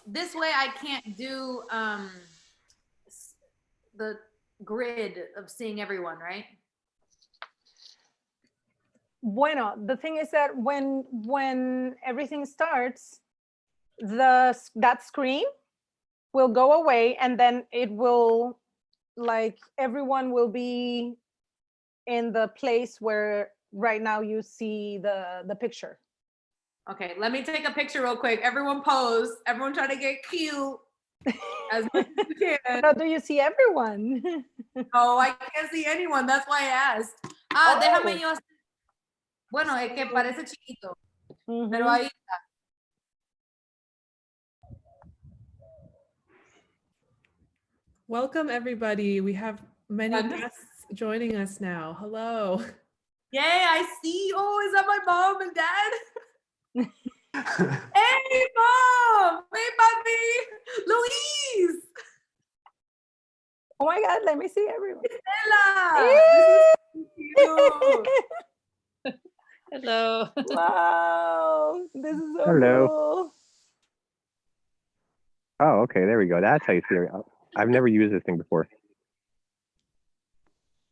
this way I can't do the grid of seeing everyone, right? Bueno, the thing is that when everything starts, that screen will go away, and then it will, like, everyone will be in the place where right now you see the picture. Okay, let me take a picture real quick. Everyone pose. Everyone try to get cute as much as you can. How do you see everyone? No, I can't see anyone. That's why I asked. Déjame yo. Bueno, es que parece chiquito. Pero ahí está. Welcome, everybody. We have many guests joining us now. Hello. Yay, I see. Oh, is that my mom and dad? Hey, mom. Hey, papi. Luis. Oh my God, let me see everyone. Stella. This is cute. Hello. Wow, this is so Hello. cool. Oh, okay, there we go. That's how you see it. I've never used this thing before.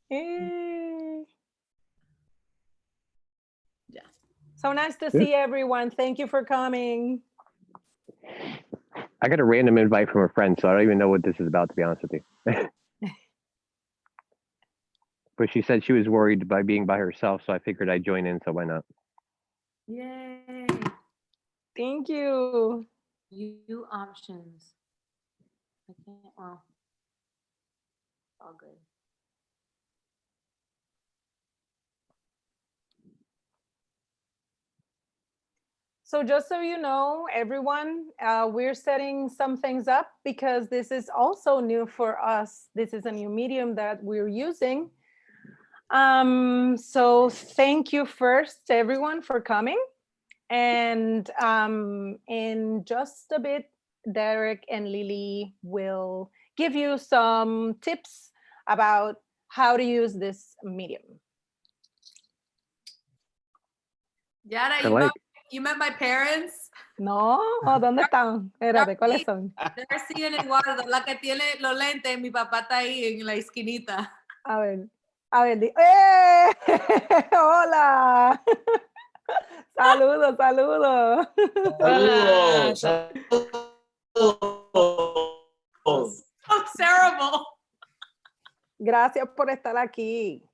Hey. Yeah. So nice to see everyone. Thank you for coming. I got a random invite from a friend, so I don't even know what this is about, to be honest with you. But she said she was worried by being by herself, so I figured I'd join in, so why not? Yay. Thank you. View options. I can't, well, all good. So just so you know, everyone, we're setting some things up because this is also new for us. This is a new medium that we're using. So thank you first, everyone, for coming. And in just a bit, Derek and Lily will give you some tips about how to use this medium. Yara, you met my parents? No, ¿dónde están? Espérate, ¿cuáles son? They're seeing Eduardo, la que tiene los lentes, mi papá está ahí en la esquinita. A ver, ¡eh! ¡Hola! Saludos, saludos. Hola. So terrible. Gracias por estar aquí.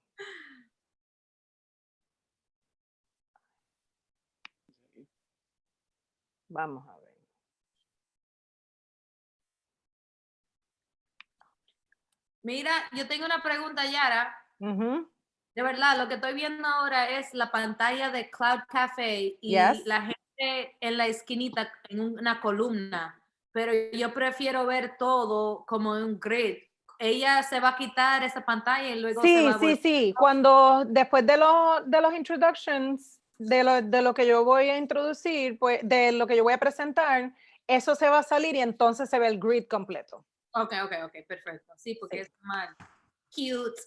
Vamos a ver. Mira, yo tengo una pregunta, Yara. Uh-huh. De verdad, lo que estoy viendo ahora es la pantalla de Cloud Café y la gente en la esquinita en una columna, pero yo prefiero ver todo como un grid. Ella se va a quitar esa pantalla y luego se va a volver. Sí. Cuando después de los introductions, de lo que yo voy a introducir, pues de lo que yo voy a presentar, eso se va a salir y entonces se ve el grid completo. Ok, perfecto. Sí, porque es mal. Cute.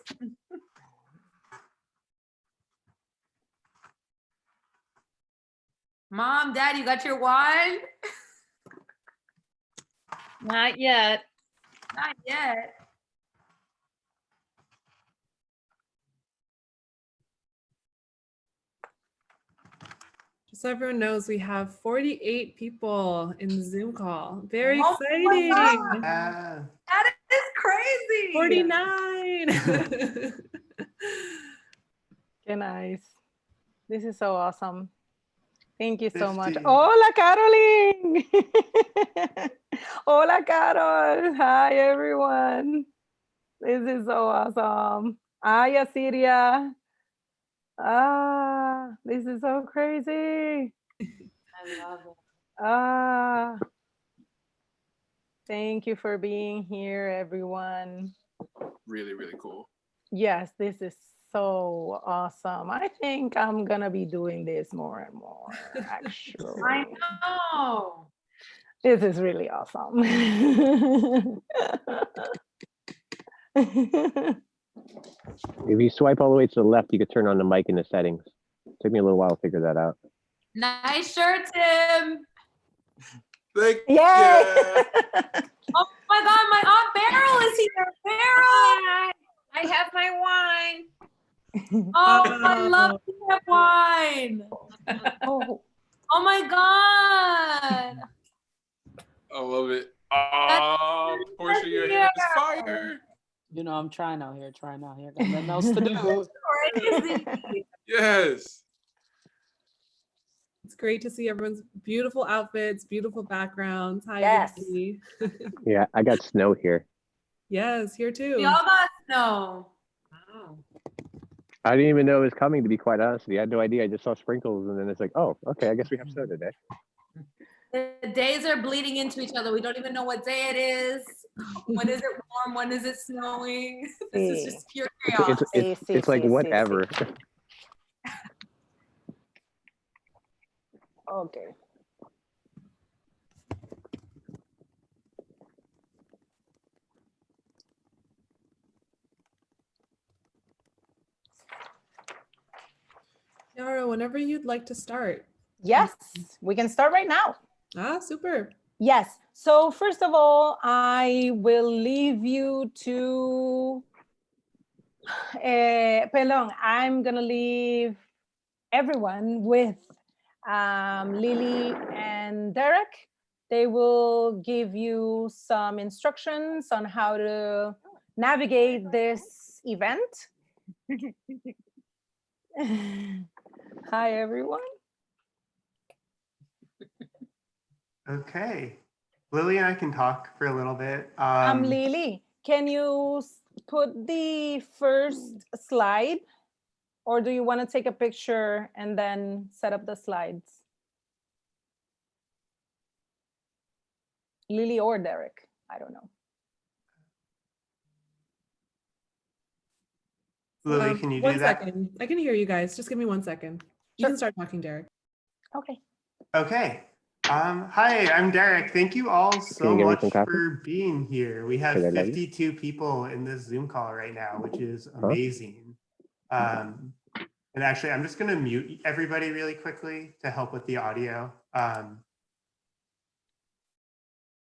Mom, Dad, you got your wine? Not yet. Not yet. So everyone knows we have 48 people in the Zoom call. Very Oh exciting. That is crazy. 49. Qué nice. This is so awesome. Thank you so much. Hola, Caroline. Hola, Carol. Hi, everyone. This is so awesome. Hi, Asiria. This is so crazy. I love it. Thank you for being here, everyone. Really, really cool. Yes, this is so awesome. I think I'm gonna be doing this more and more, actually. I know. This is really awesome. If you swipe all the way to the left, you could turn on the mic in the settings. Took me a little while to figure that out. Nice shirt, Tim. Thank Yay! Oh my God, my Aunt Beryl is here. Beryl! Hi, I have my wine. Oh, I love to have wine. Oh, Oh my God. I love it. Porsha, your Yeah. hair is fire. You know, I'm trying out here. Got nothing else to do. Crazy. Yes. It's great to see everyone's beautiful outfits, beautiful backgrounds. Hi, Yes. everybody. Yeah, I got snow here. Yes, here too. We all got snow. Wow. I didn't even know it was coming, to be quite honest with you. I had no idea. I just saw sprinkles, and then it's like, oh, okay, I guess we have snow today. The days are bleeding into each other. We don't even know what day it is. When is it warm? When is it snowing? This is just pure chaos. It's like whatever. okay. Yara, whenever you'd like to start. Yes, we can start right now. Super. Yes. So first of all, I will leave you to, perdón, I'm gonna leave everyone with Lily and Derek. They will give you some instructions on how to navigate this event. Hi, everyone. Okay. Lily and I can talk for a little bit. Lily, can you put the first slide, or do you want to take a picture and then set up the slides? Lily or Derek, I don't know. Lily, can you do 1 that? second. I can hear you guys. Just give me 1 second. You Sure. can start talking, Derek. Okay. Okay. Hi, I'm Derek. Thank you all so you give me much some coffee? for being here. We have Should I let you? 52 people in this Zoom call right now, which is amazing. And actually, I'm just going to mute everybody really quickly to help with the audio.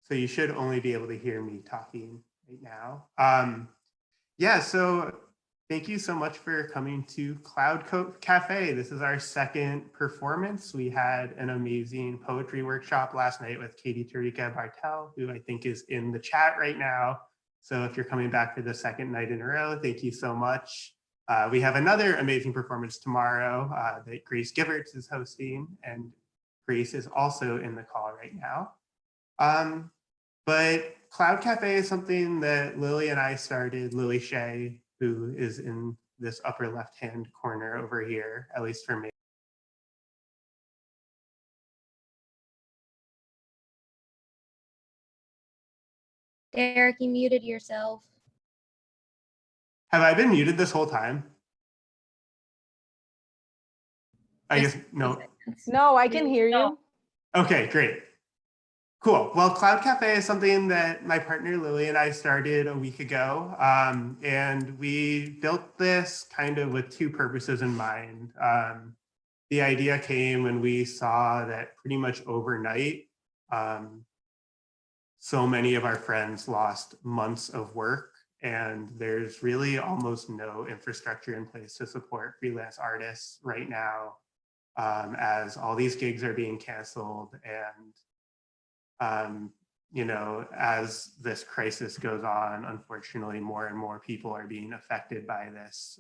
So you should only be able to hear me talking right now. Yeah, so thank you so much for coming to Cloud Cafe. This is our second performance. We had an amazing poetry workshop last night with Katie Tarika Bartel, who I think is in the chat right now. So if you're coming back for the second night in a row, thank you so much. We have another amazing performance tomorrow that Grace Giverts is hosting, and Grace is also in the call right now. But Cloud Cafe is something that Lily and I started, Lily Shea, who is in this upper left-hand corner over here, at least for me. Derek, you muted yourself. Have I been muted this whole time? I guess, no. No, I can hear you. Okay, great. Cool. Well, Cloud Cafe is something that my partner Lily and I started a week ago. And we built this kind of with two purposes in mind. The idea came when we saw that pretty much overnight, so many of our friends lost months of work, and there's really almost no infrastructure in place to support freelance artists right now, as all these gigs are being canceled. And you know, as this crisis goes on, unfortunately, more and more people are being affected by this.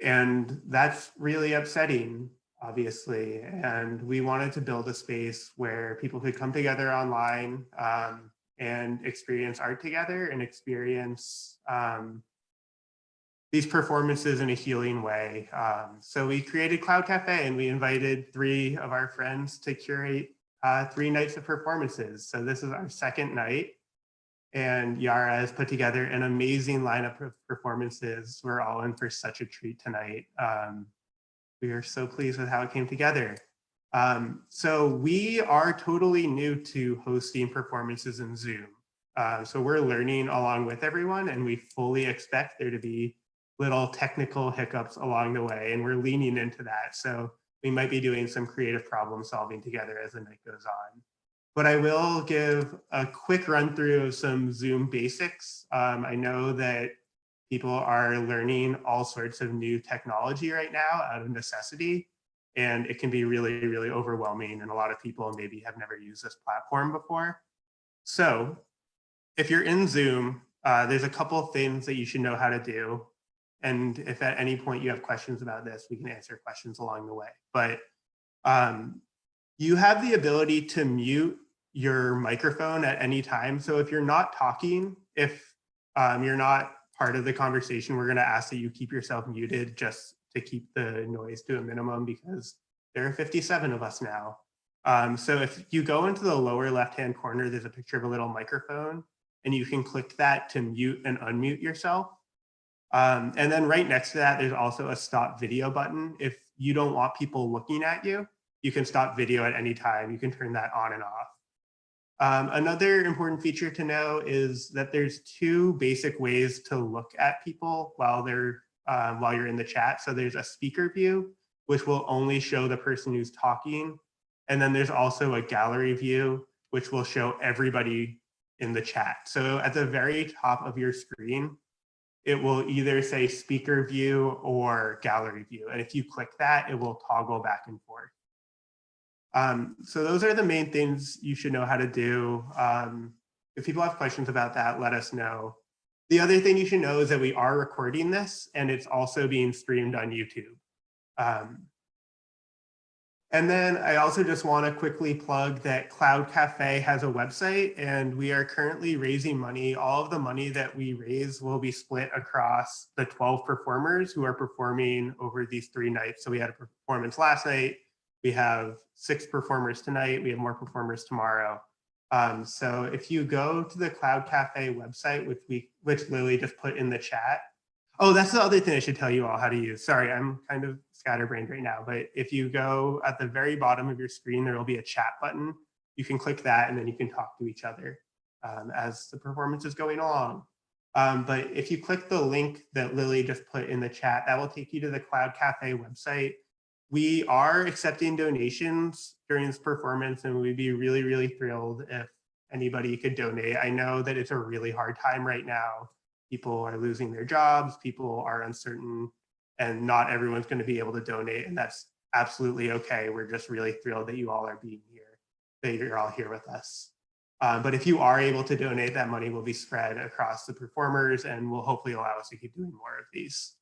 And that's really upsetting, obviously. And we wanted to build a space where people could come together online and experience art together and experience these performances in a healing way. So we created Cloud Cafe, and we invited 3 of our friends to curate 3 nights of performances. So this is our second night, and Yara has put together an amazing lineup of performances. We're all in for such a treat tonight. We are so pleased with how it came together. So we are totally new to hosting performances in Zoom. So we're learning along with everyone, and we fully expect there to be little technical hiccups along the way, and we're leaning into that. So we might be doing some creative problem solving together as the night goes on. But I will give a quick run through of some Zoom basics. I know that people are learning all sorts of new technology right now out of necessity, and it can be really, really overwhelming. And a lot of people maybe have never used this platform before. So if you're in Zoom, there's a couple of things that you should know how to do. And if at any point you have questions about this, we can answer questions along the way. But you have the ability to mute your microphone at any time. So if you're not talking, if you're not part of the conversation, we're going to ask that you keep yourself muted just to keep the noise to a minimum, because there are 57 of us now. So if you go into the lower left-hand corner, there's a picture of a little microphone, and you can click that to mute and unmute yourself. And then right next to that, there's also a stop video button. If you don't want people looking at you, you can stop video at any time. You can turn that on and off. Another important feature to know is that there's two basic ways to look at people while you're in the chat. So there's a speaker view, which will only show the person who's talking. And then there's also a gallery view, which will show everybody in the chat. So at the very top of your screen, it will either say speaker view or gallery view. And if you click that, it will toggle back and forth. So those are the main things you should know how to do. If people have questions about that, let us know. The other thing you should know is that we are recording this, and it's also being streamed on YouTube. And then I also just want to quickly plug that Cloud Cafe has a website, and we are currently raising money. All of the money that we raise will be split across the 12 performers who are performing over these 3 nights. So we had a performance last night. We have 6 performers tonight. We have more performers tomorrow. So if you go to the Cloud Cafe website, which Lily just put in the chat. Oh, that's the other thing I should tell you all how to use. Sorry, I'm kind of scatterbrained right now, but if you go at the very bottom of your screen, there will be a chat button. You can click that, and then you can talk to each other as the performance is going along. But if you click the link that Lily just put in the chat, that will take you to the Cloud Cafe website. We are accepting donations during this performance, and we'd be really, really thrilled if anybody could donate. I know that it's a really hard time right now. People are losing their jobs, people are uncertain, and not everyone's going to be able to donate, and that's absolutely okay. We're just really thrilled that you all are being here, that you're all here with us. But if you are able to donate, that money will be spread across the performers and will hopefully allow us to keep doing more of these.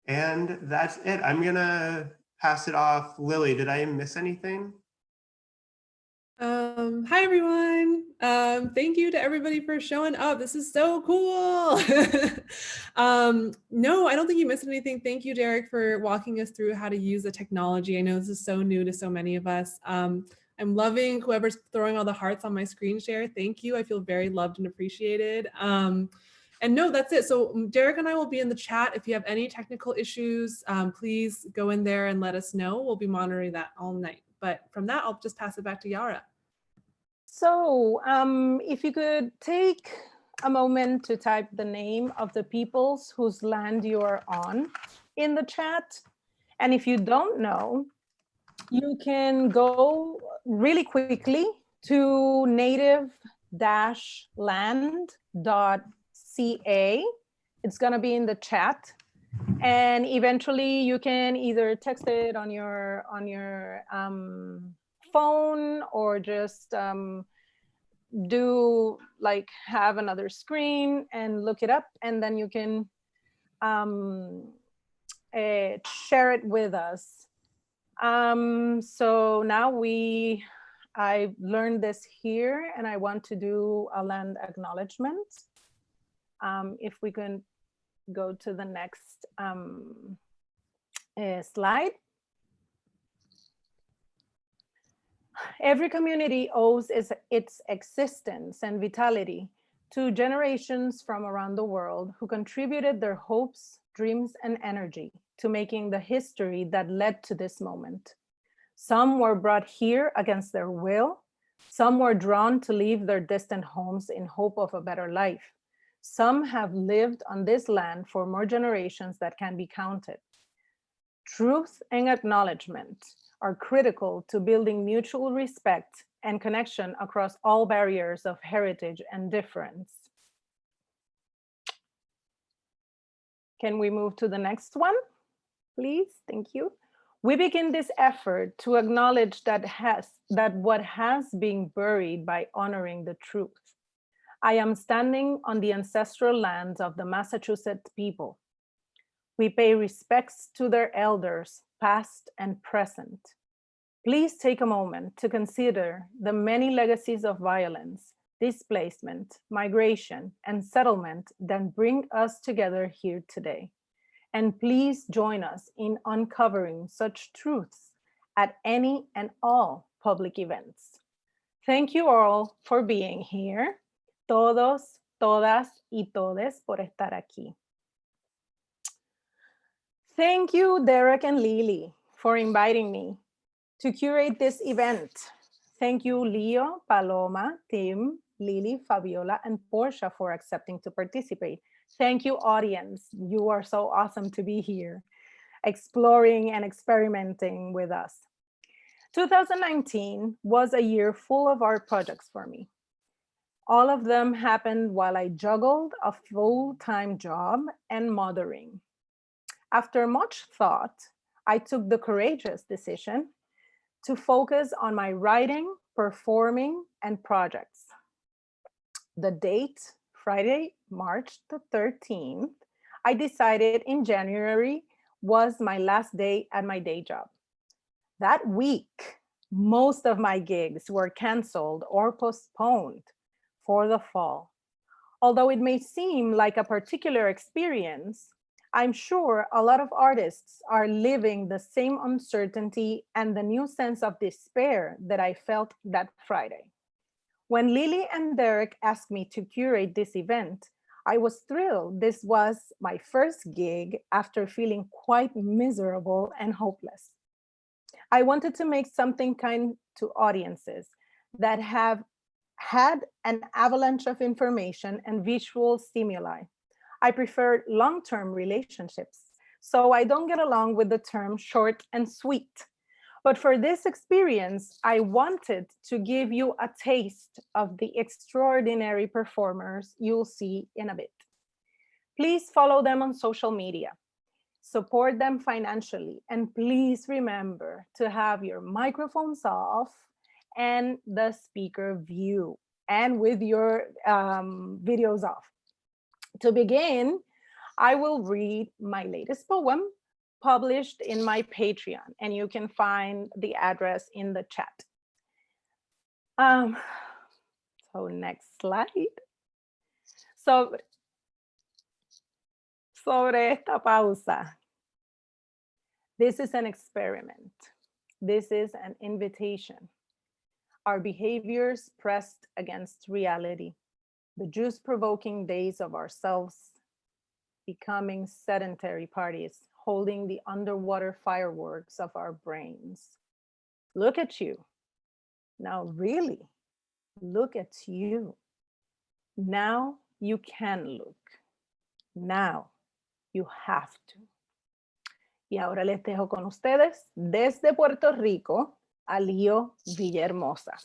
And that's it. I'm gonna pass it off. Lily, did I miss anything? Hi, everyone. Thank you to everybody for showing up. This is so cool. No, I don't think you missed anything. Thank you, Derek, for walking us through how to use the technology. I know this is so new to so many of us. I'm loving whoever's throwing all the hearts on my screen share. Thank you. I feel very loved and appreciated. And no, that's it. So Derek and I will be in the chat. If you have any technical issues, please go in there and let us know. We'll be monitoring that all night. But from that, I'll just pass it back to Yara. So if you could take a moment to type the name of the peoples whose land you are on in the chat. And if you don't know, you can go really quickly to native-land.ca. It's going to be in the chat. And eventually you can either text it on your phone, or just do like have another screen and look it up, and then you can share it with us. So now I learned this here, and I want to do a land acknowledgement. If we can go to the next slide. Every community owes its existence and vitality to generations from around the world who contributed their hopes, dreams, and energy to making the history that led to this moment. Some were brought here against their will. Some were drawn to leave their distant homes in hope of a better life. Some have lived on this land for more generations that can be counted. Truth and acknowledgement are critical to building mutual respect and connection across all barriers of heritage and difference. Can we move to the next one, please? Thank you. We begin this effort to acknowledge that what has been buried by honoring the truth. I am standing on the ancestral lands of the Massachusetts people. We pay respects to their elders, past and present. Please take a moment to consider the many legacies of violence, displacement, migration, and settlement that bring us together here today. And please join us in uncovering such truths at any and all public events. Thank you all for being here. Todos, todas y todes por estar aquí. Thank you, Derek and Lilly, for inviting me to curate this event. Thank you, Leo, Paloma, Tim, Lilly, Fabiola, and Porsha for accepting to participate. Thank you, audience. You are so awesome to be here, exploring and experimenting with us. 2019 was a year full of art projects for me. All of them happened while I juggled a full-time job and mothering. After much thought, I took the courageous decision to focus on my writing, performing, and projects. The date, Friday, March the 13th, I decided in January was my last day at my day job. That week, most of my gigs were canceled or postponed for the fall. Although it may seem like a particular experience, I'm sure a lot of artists are living the same uncertainty and the new sense of despair that I felt that Friday. When Lilly and Derek asked me to curate this event, I was thrilled. This was my first gig after feeling quite miserable and hopeless. I wanted to make something kind to audiences that have had an avalanche of information and visual stimuli. I prefer long-term relationships, so I don't get along with the term short and sweet. But for this experience, I wanted to give you a taste of the extraordinary performers you'll see in a bit. Please follow them on social media, support them financially, and please remember to have your microphones off and the speaker view and with your videos off. To begin, I will read my latest poem published in my Patreon, and you can find the address in the chat. So next slide. Sobre esta pausa. This is an experiment. This is an invitation. Our behaviors pressed against reality. The juice-provoking days of ourselves becoming sedentary parties, holding the underwater fireworks of our brains. Look at you. Now really, look at you. Now you can look. Now you have to. Y ahora les dejo con ustedes desde Puerto Rico a Lío Villahermosa.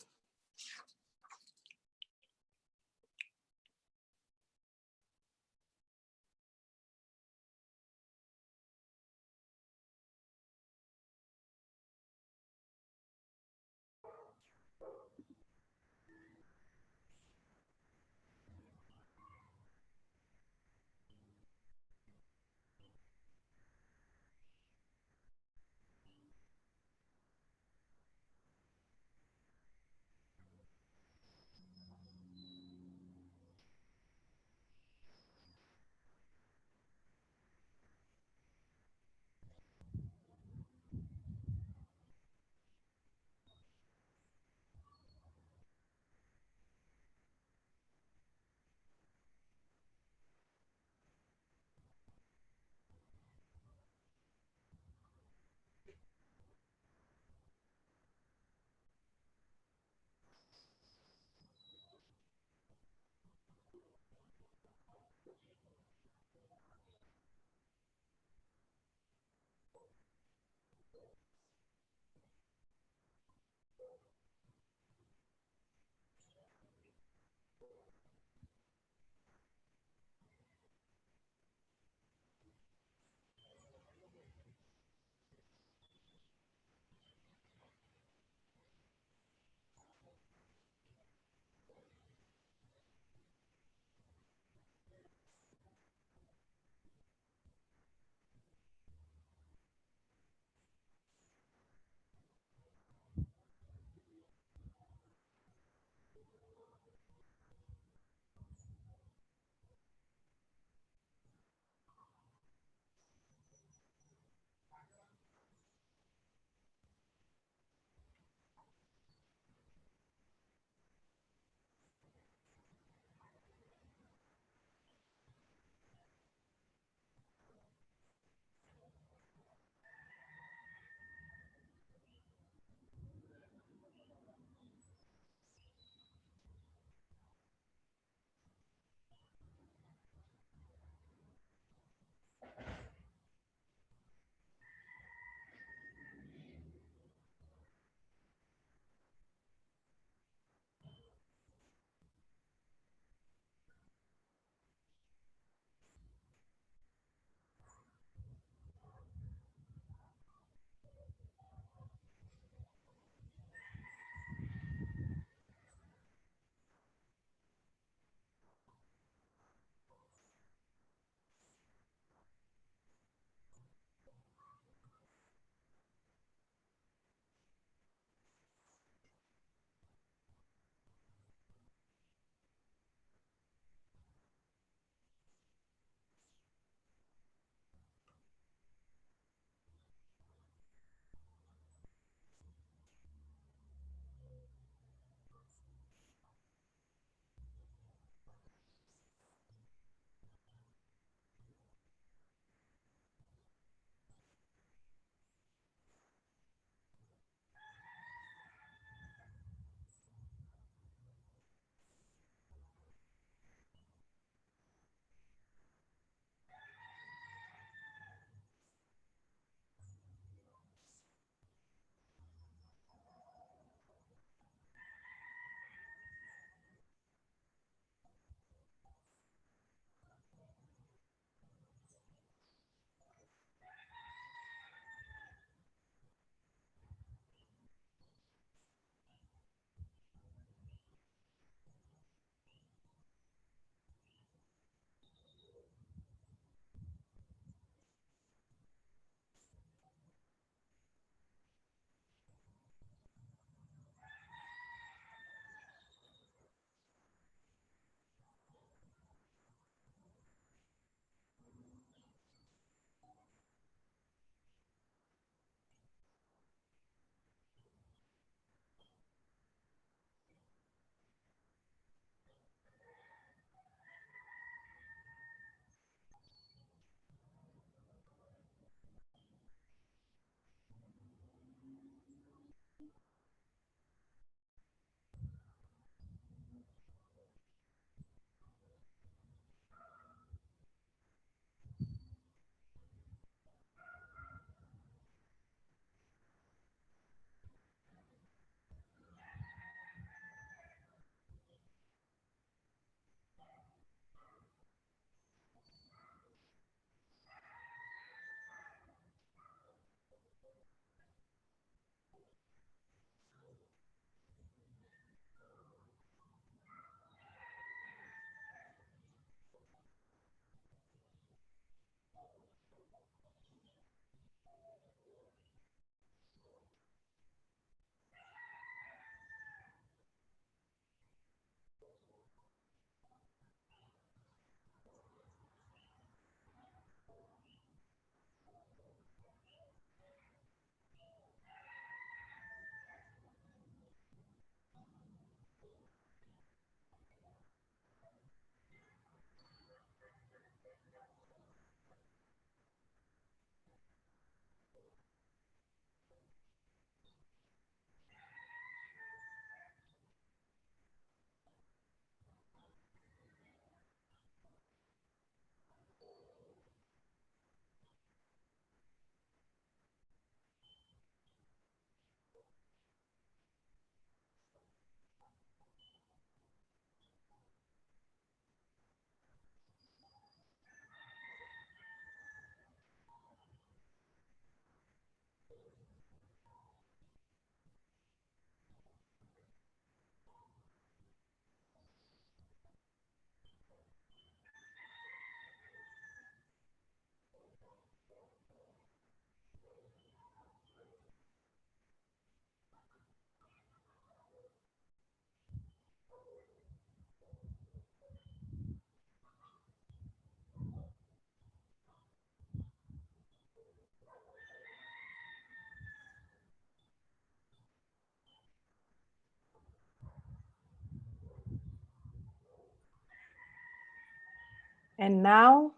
And now,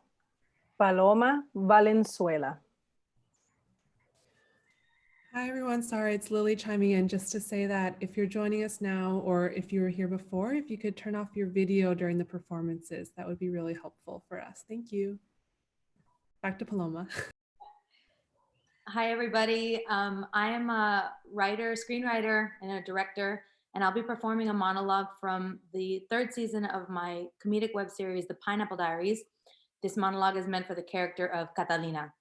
Paloma Valenzuela. Hi, everyone. Sorry, it's Lily chiming in just to say that if you're joining us now or if you were here before, if you could turn off your video during the performances, that would be really helpful for us. Thank you. Back to Paloma. Hi, everybody. I am a writer, screenwriter, and a director, and I'll be performing a monologue from the 3rd season of my comedic web series, The Pineapple Diaries. This monologue is meant for the character of Catalina.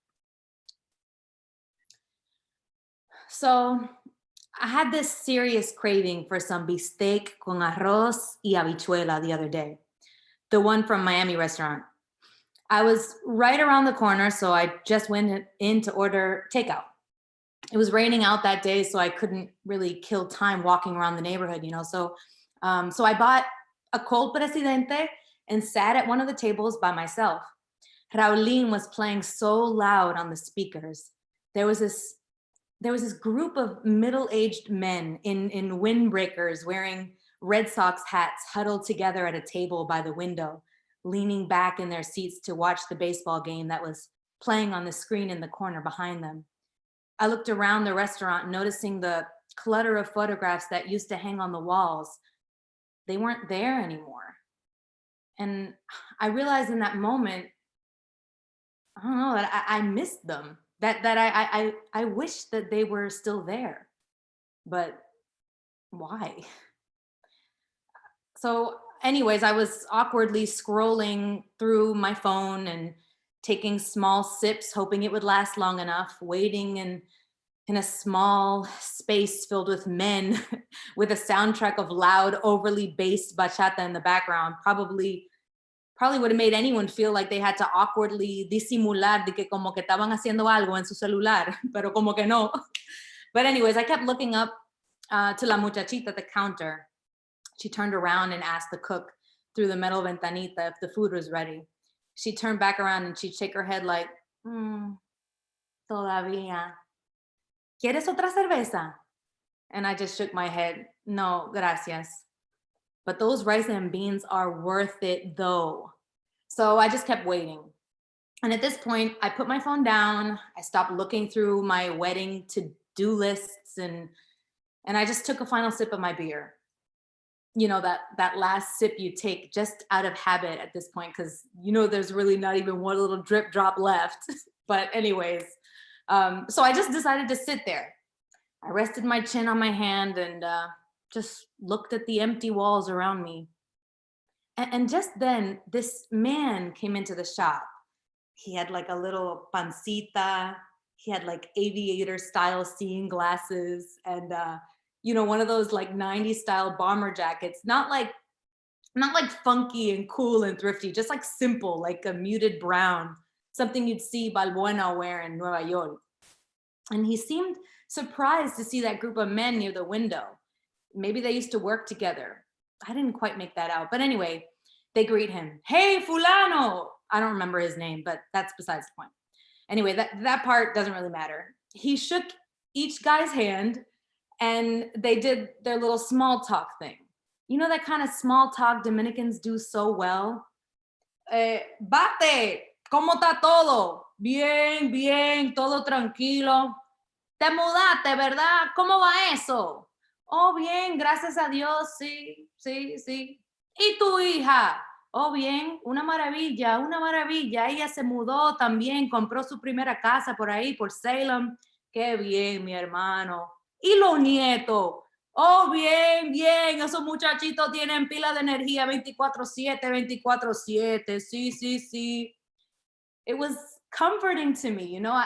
So I had this serious craving for some bistec con arroz y habichuela the other day, the one from Miami restaurant. I was right around the corner, so I just went in to order takeout. It was raining out that day, so I couldn't really kill time walking around the neighborhood, you know. So I bought a cold presidente and sat at one of the tables by myself. Raulín was playing so loud on the speakers. There was this group of middle-aged men in windbreakers wearing Red Sox hats huddled together at a table by the window, leaning back in their seats to watch the baseball game that was playing on the screen in the corner behind them. I looked around the restaurant, noticing the clutter of photographs that used to hang on the walls. They weren't there anymore. And I realized in that moment, I don't know, that I missed them. That I wish that they were still there, but why? So anyways, I was awkwardly scrolling through my phone and taking small sips, hoping it would last long enough, waiting in a small space filled with men with a soundtrack of loud, overly bassed bachata in the background. Probably would have made anyone feel like they had to awkwardly disimular de que como que estaban haciendo algo en su celular, pero como que no. But anyways, I kept looking up to la muchachita at the counter. She turned around and asked the cook through the metal ventanita if the food was ready. She turned back around and she'd shake her head like, todavía. ¿Quieres otra cerveza? And I just shook my head, no, gracias. But those rice and beans are worth it though. So I just kept waiting. And at this point, I put my phone down. I stopped looking through my wedding to-do lists and I just took a final sip of my beer. You know, that last sip you take just out of habit at this point, because you know there's really not even one little drip drop left. But anyways, so I just decided to sit there. I rested my chin on my hand and just looked at the empty walls around me. And just then, this man came into the shop. He had like a little pancita. He had like aviator style seeing glasses and you know, one of those like 90s style bomber jackets, not like funky and cool and thrifty, just like simple, like a muted brown, something you'd see Balbuena wear in Nueva York. And he seemed surprised to see that group of men near the window. Maybe they used to work together. I didn't quite make that out. But anyway, they greet him. Hey, fulano. I don't remember his name, but that's besides the point. Anyway, that part doesn't really matter. He shook each guy's hand and they did their little small talk thing. You know that kind of small talk Dominicans do so well? Bate, ¿cómo está todo? Bien, bien, todo tranquilo. Te mudaste, ¿verdad? ¿Cómo va eso? Oh, bien, gracias a Dios, sí, sí, sí. ¿Y tu hija? Oh, bien, una maravilla, una maravilla. Ella se mudó también, compró su primera casa por ahí, por Salem. Qué bien, mi hermano. ¿Y los nietos? Oh, bien, bien, esos muchachitos tienen pila de energía 24/7, 24/7. Sí, sí, sí. It was comforting to me, you know.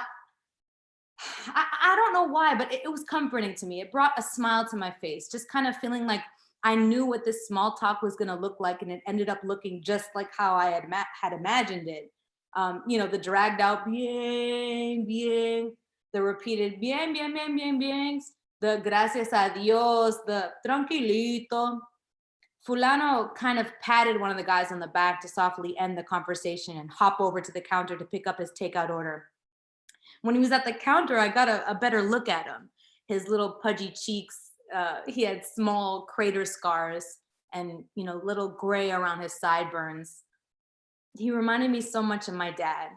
I don't know why, but it was comforting to me. It brought a smile to my face, just kind of feeling like I knew what this small talk was going to look like, and it ended up looking just like how I had imagined it. You know, the dragged out bien, bien, the repeated bien, bien, bien, bien, bien, the gracias a Dios, the tranquilito. Fulano kind of patted one of the guys on the back to softly end the conversation and hop over to the counter to pick up his takeout order. When he was at the counter, I got a better look at him. His little pudgy cheeks, he had small crater scars and, you know, little gray around his sideburns. he reminded me so much of my dad.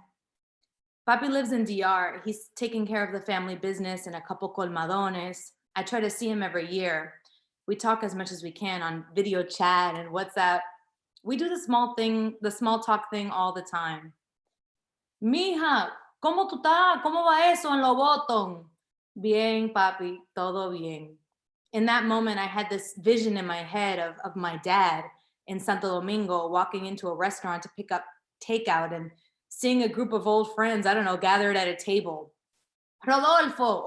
Papi lives in DR. He's taking care of the family business and a couple colmadones. I try to see him every year. We talk as much as we can on video chat and WhatsApp. We do the small talk thing all the time. Mija, ¿cómo tú estás? ¿Cómo va eso en Lo Botón? Bien, papi, todo bien. In that moment, I had this vision in my head of my dad in Santo Domingo walking into a restaurant to pick up takeout and seeing a group of old friends, I don't know, gathered at a table. Rodolfo,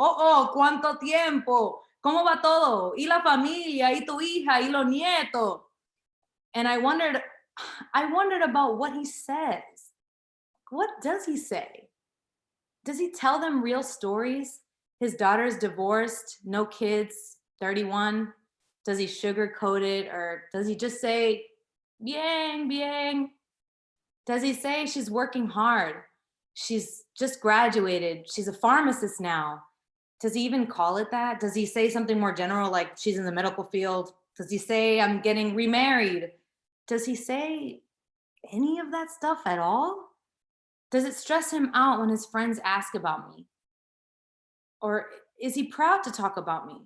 cuánto tiempo, ¿cómo va todo? ¿Y la familia? ¿Y tu hija? ¿Y los nietos? And I wondered about what he says. What does he say? Does he tell them real stories? His daughter's divorced, no kids, 31. Does he sugarcoat it, or does he just say, bien, bien? Does he say she's working hard? She's just graduated. She's a pharmacist now. Does he even call it that? Does he say something more general, like she's in the medical field? Does he say I'm getting remarried? Does he say any of that stuff at all? Does it stress him out when his friends ask about me? Or is he proud to talk about me?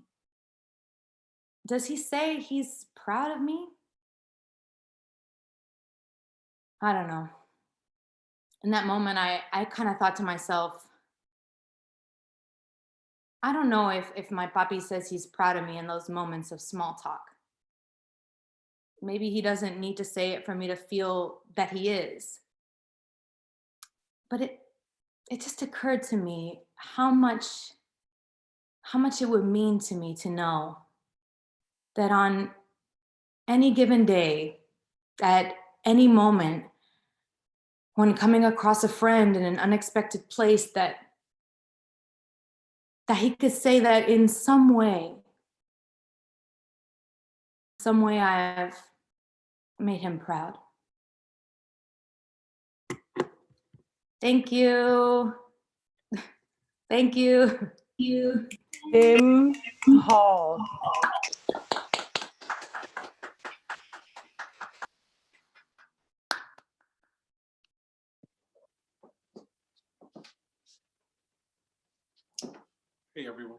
Does he say he's proud of me? I don't know. In that moment, I kind of thought to myself, I don't know if my papi says he's proud of me in those moments of small talk. Maybe he doesn't need to say it for me to feel that he is. But it just occurred to me how much it would mean to me to know that on any given day, at any moment, when coming across a friend in an unexpected place, that he could say that in some way I've made him proud. Thank you. Thank you. Tim Hall. Hey, everyone.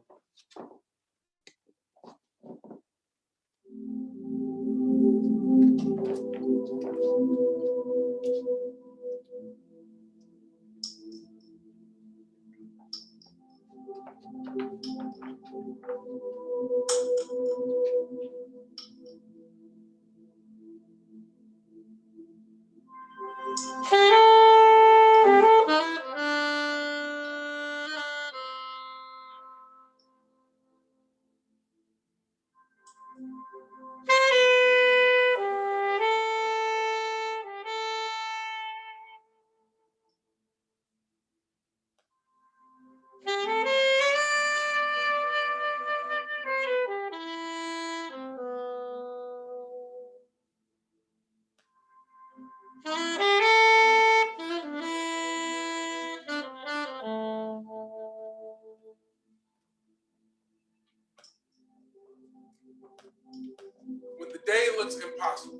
When the day looks impossible,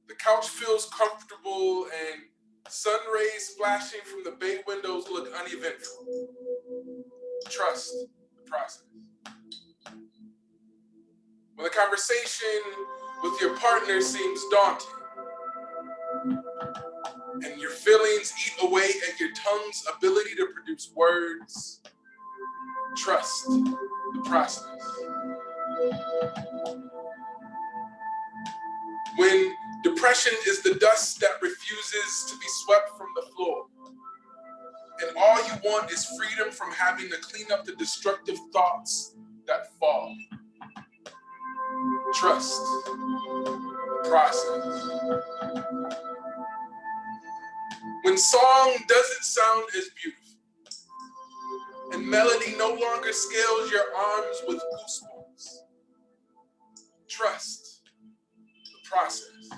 the couch feels comfortable and sun rays splashing from the bay windows look uneventful. Trust the process. When the conversation with your partner seems daunting and your feelings eat away at your tongue's ability to produce words, trust the process. When depression is the dust that refuses to be swept from the floor, and all you want is freedom from having to clean up the destructive thoughts that fall. Trust the process. When song doesn't sound as beautiful, and melody no longer scales your arms with goosebumps, trust the process.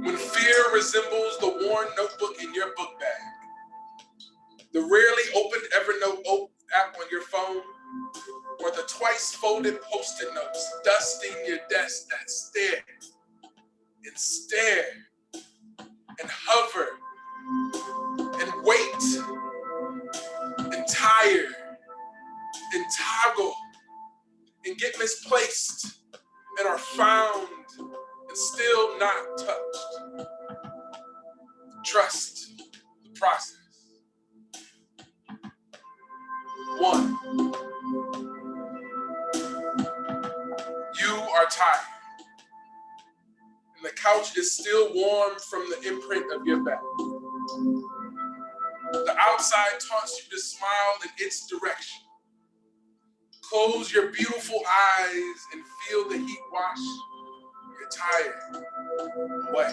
When fear resembles the worn notebook in your book bag, the rarely opened Evernote app on your phone, or the twice folded post-it notes dusting your desk that stare and stare and hover and wait and tire and toggle and get misplaced and are found and still not touched. Trust the process. 1, you are tired, and the couch is still warm from the imprint of your back. The outside taunts you to smile in its direction. Close your beautiful eyes and feel the heat wash your tired away.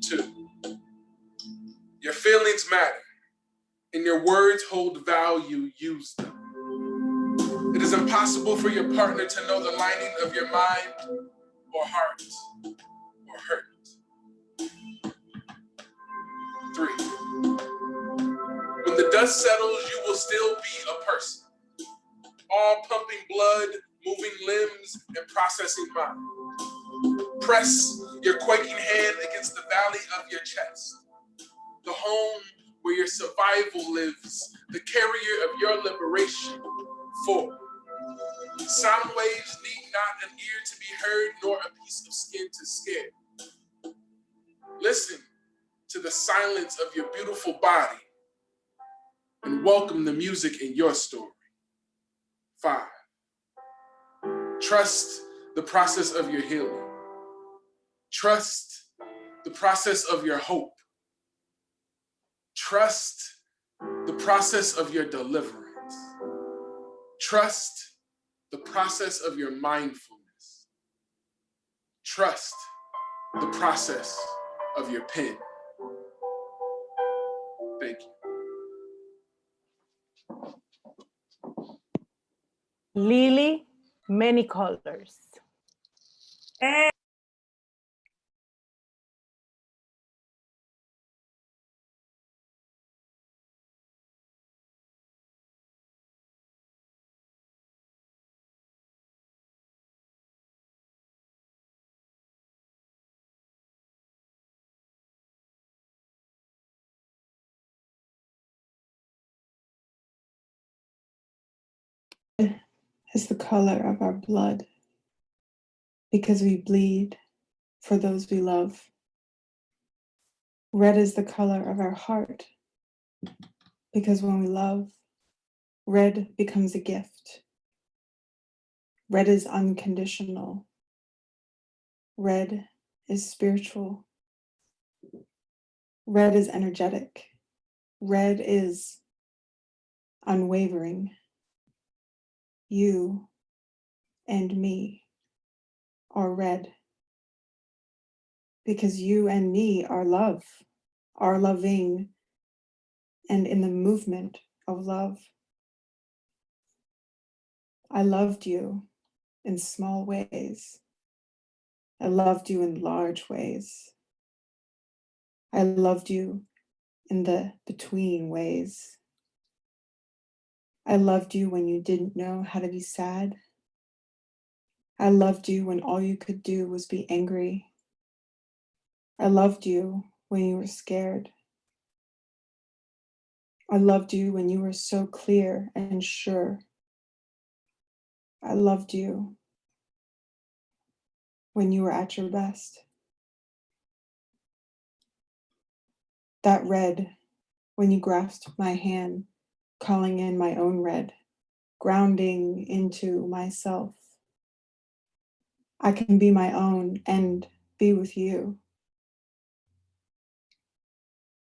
2, your feelings matter, and your words hold value. Use them. It is impossible for your partner to know the lining of your mind or heart or hurt. 3, when the dust settles, you will still be a person, all pumping blood, moving limbs, and processing mind. Press your quaking hand against the valley of your chest, the home where your survival lives, the carrier of your liberation. 4, sound waves need not an ear to be heard, nor a piece of skin to scare. Listen to the silence of your beautiful body and welcome the music in your story. 5, trust the process of your healing. Trust the process of your hope. Trust the process of your deliverance. Trust the process of your mindfulness. Trust the process of your pen. Thank you. Lilly Manycolors. Is the color of our blood, because we bleed for those we love. Red is the color of our heart, because when we love, red becomes a gift. Red is unconditional. Red is spiritual. Red is energetic. Red is unwavering. You and me are red, because you and me are love, are loving, and in the movement of love. I loved you in small ways. I loved you in large ways. I loved you in the between ways. I loved you when you didn't know how to be sad. I loved you when all you could do was be angry. I loved you when you were scared. I loved you when you were so clear and sure. I loved you when you were at your best. That red, when you grasped my hand, calling in my own red, grounding into myself. I can be my own and be with you.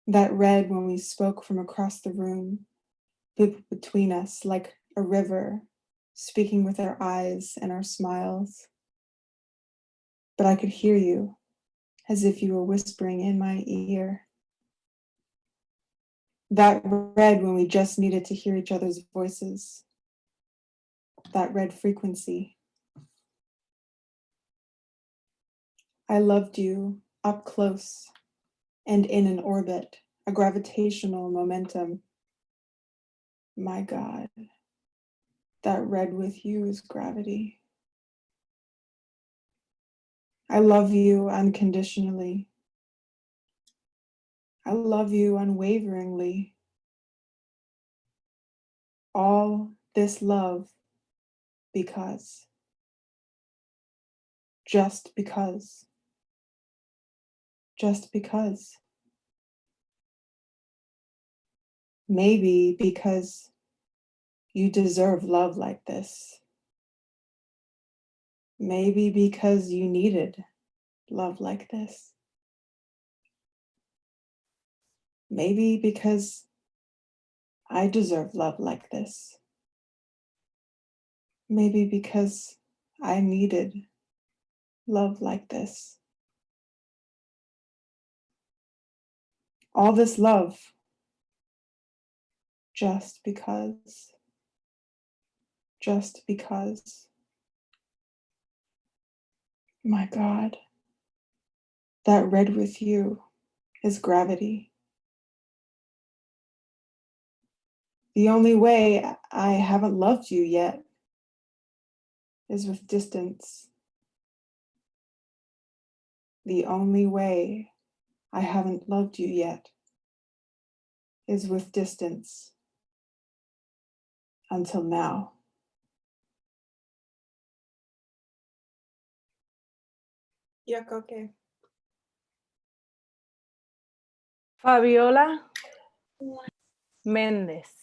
That red when we spoke from across the room, between us like a river, speaking with our eyes and our smiles. But I could hear you as if you were whispering in my ear. That red when we just needed to hear each other's voices. That red frequency. I loved you up close and in an orbit, a gravitational momentum. My God, that red with you is gravity. I love you unconditionally. I love you unwaveringly. All this love because. Just because. Just because. Maybe because you deserve love like this. Maybe because you needed love like this. Maybe because I deserve love like this. Maybe because I needed love like this. All this love just because. Just because. My God, that red with you is gravity. The only way I haven't loved you yet is with distance. The only way I haven't loved you yet is with distance. Until now. Yakoke. Fabiola Méndez.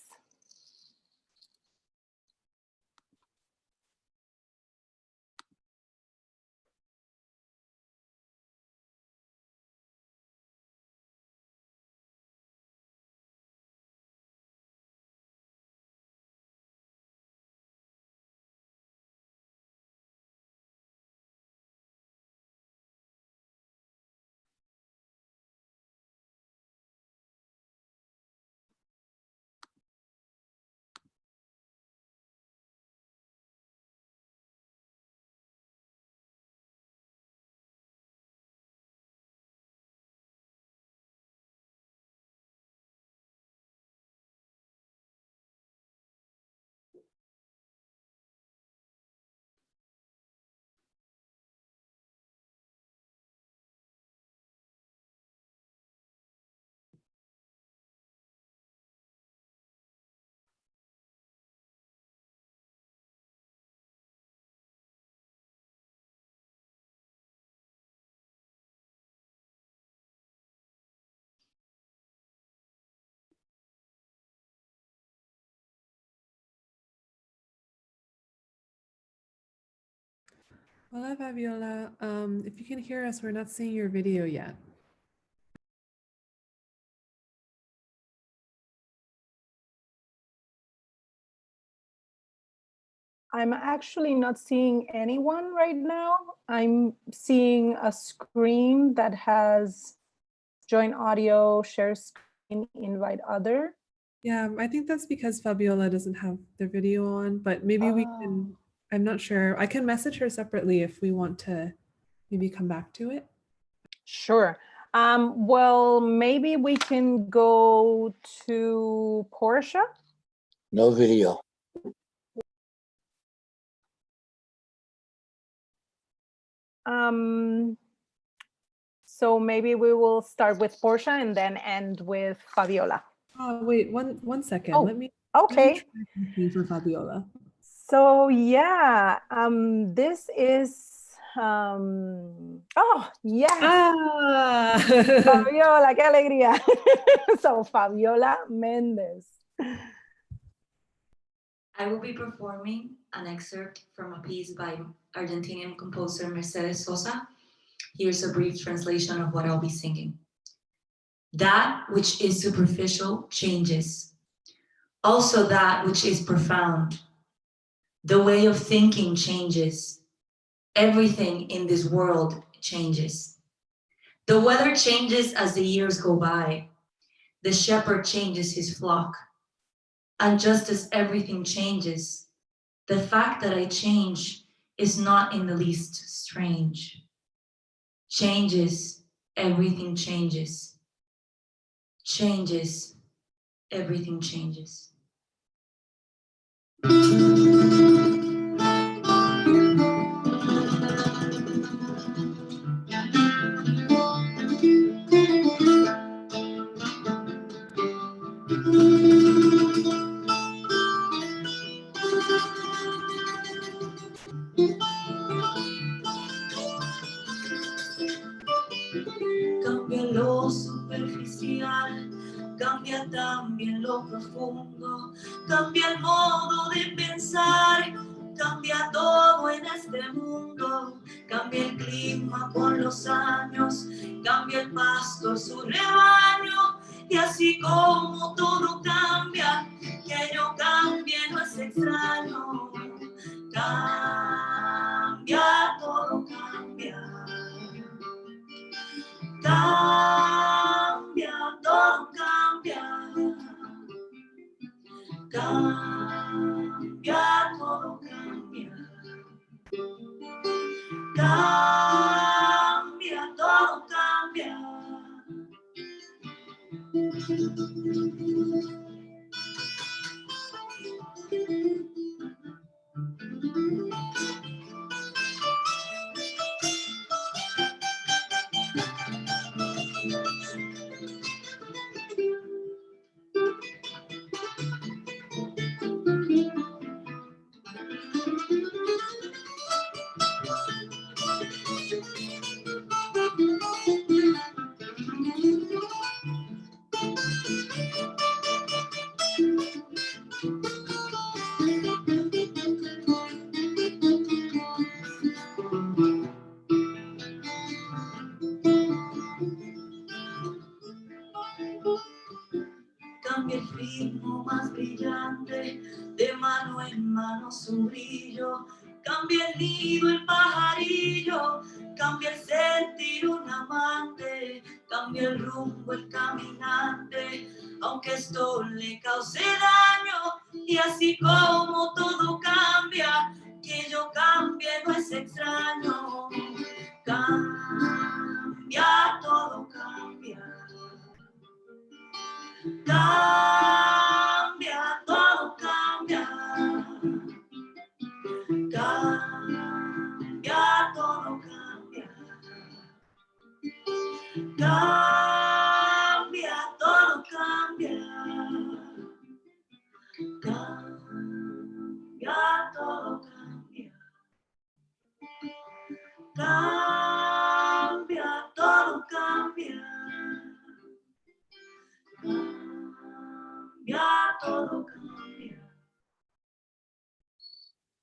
Hola, Fabiola. If you can hear us, we're not seeing your video yet. I'm actually not seeing anyone right now. I'm seeing a screen that has join audio, share screen, invite other. Yeah, I think that's because Fabiola doesn't have their video on, but maybe we can, I'm not sure. I can message her separately if we want to maybe come back to it. Sure. Well, maybe we can go to Porsha. No video. So maybe we will start with Porsha and then end with Fabiola. Oh, wait, one second. Oh, let me okay. try something for Fabiola. So yeah, this is oh yes. Ah. Fabiola, qué alegría. So Fabiola Méndez. I will be performing an excerpt from a piece by Argentinian composer Mercedes Sosa. Here's a brief translation of what I'll be singing. That which is superficial changes. Also that which is profound. The way of thinking changes. Everything in this world changes. The weather changes as the years go by. The shepherd changes his flock. And just as everything changes, the fact that I change is not in the least strange. Changes, everything changes. Changes, everything changes. Cambia lo superficial, cambia también lo profundo, cambia el modo de pensar, cambia todo en este mundo, cambia el clima con los años, cambia el pasto, su rebaño, y así como todo cambia, que yo cambie no es extraño, cambia, todo cambia. Cambia, todo cambia. Cambia, todo cambia. Cambia, todo cambia. Cambia el ritmo más brillante, de mano en mano su brillo, cambia el nido, el pajarillo, cambia el sentir un amante, cambia el rumbo, el caminante, aunque esto le cause daño, y así como todo cambia, que yo cambie no es extraño, cambia, todo cambia. Cambia, todo cambia. Cambia, todo cambia. Cambia, todo cambia. Cambia, todo cambia. Cambia, todo cambia. Cambia, todo cambia.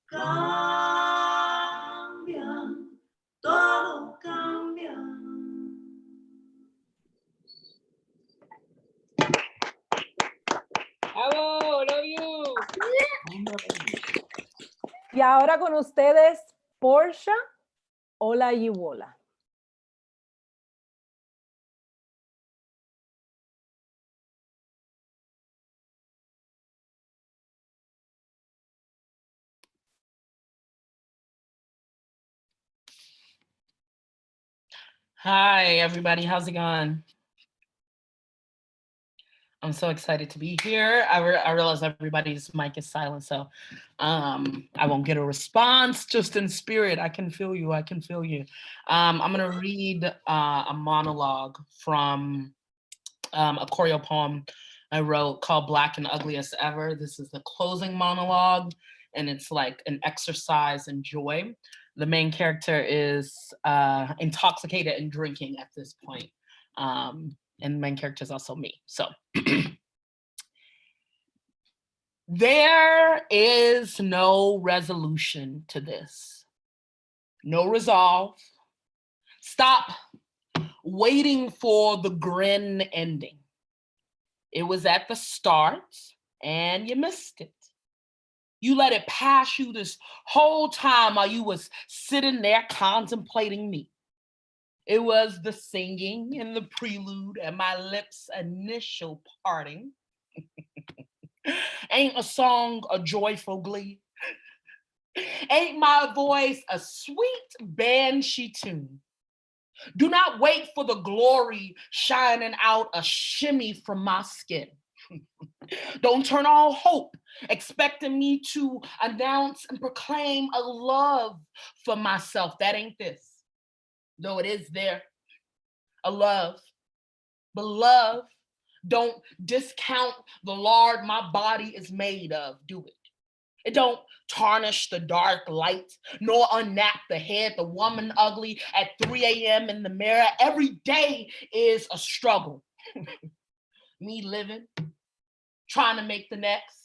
Cambia, todo cambia. Bravo, love you. Y ahora con ustedes, Porsha Olayiwola. Hi, everybody. How's it going? I'm so excited to be here. I realize everybody's mic is silent, so I won't get a response, just in spirit. I can feel you. I can feel you. I'm going to read a monologue from a choreo poem I wrote called Black and Ugly as Ever. This is the closing monologue, and it's like an exercise in joy. The main character is intoxicated and drinking at this point. And the main character is also me. So there is no resolution to this. No resolve. Stop waiting for the grin ending. It was at the start and you missed it. You let it pass you this whole time while you was sitting there contemplating me. It was the singing and the prelude and my lips' initial parting. Ain't a song a joyful glee? Ain't my voice a sweet banshee tune? Do not wait for the glory shining out a shimmy from my skin. Don't turn all hope expecting me to announce and proclaim a love for myself. That ain't this, though it is there, a love. But love don't discount the lard my body is made of, do it. It don't tarnish the dark light, nor unnap the head, the woman ugly at 3 a.m. in the mirror. Every day is a struggle. Me living, trying to make the next.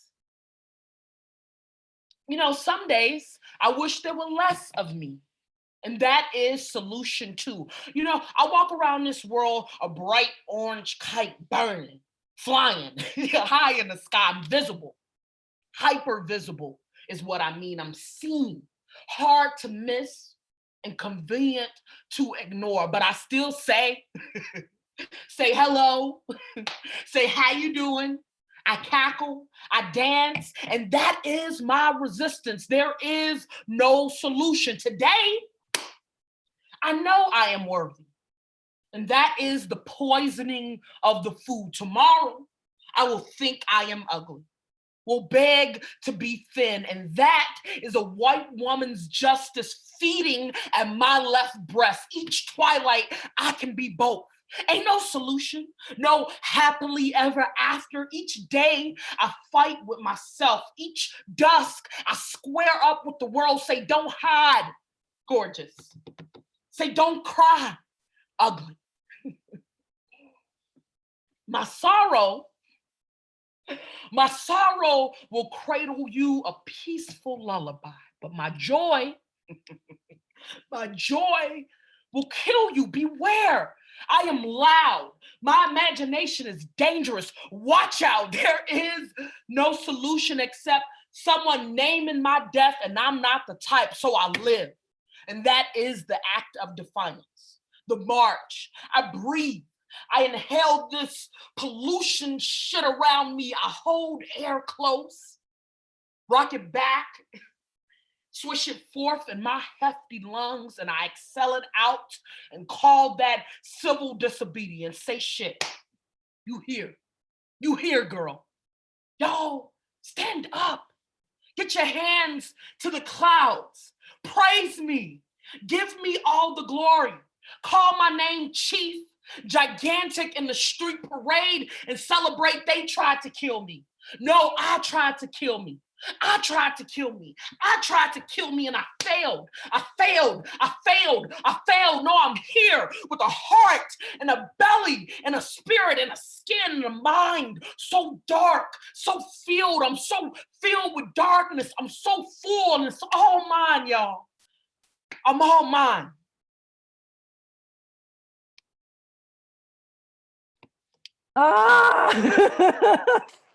You know, some days I wish there were less of me. And that is solution 2. You know, I walk around this world, a bright orange kite burning, flying high in the sky. I'm visible, hyper visible is what I mean. I'm seen, hard to miss and convenient to ignore. But I still say, say hello, say how you doing? I cackle, I dance, and that is my resistance. There is no solution. Today, I know I am worthy, and that is the poisoning of the food. Tomorrow, I will think I am ugly, will beg to be thin, and that is a white woman's justice feeding at my left breast. Each twilight, I can be both. Ain't no solution, no happily ever after. Each day, I fight with myself. Each dusk, I square up with the world, say, don't hide, gorgeous. Say, don't cry, ugly. My sorrow will cradle you a peaceful lullaby, but my joy will kill you. Beware. I am loud. My imagination is dangerous. Watch out. There is no solution except someone naming my death, and I'm not the type, so I live. And that is the act of defiance, the march. I breathe. I inhale this pollution shit around me. I hold air close, rock it back, swish it forth in my hefty lungs, and I exhale it out and call that civil disobedience. Say shit. You hear, girl. Yo, stand up. Get your hands to the clouds. Praise me. Give me all the glory. Call my name chief, gigantic in the street parade, and celebrate they tried to kill me. No, I tried to kill me. I tried to kill me. I tried to kill me and I failed. I failed. No, I'm here with a heart and a belly and a spirit and a skin and a mind so dark, so filled. I'm so filled with darkness. I'm so full and it's all mine, y'all. I'm all mine.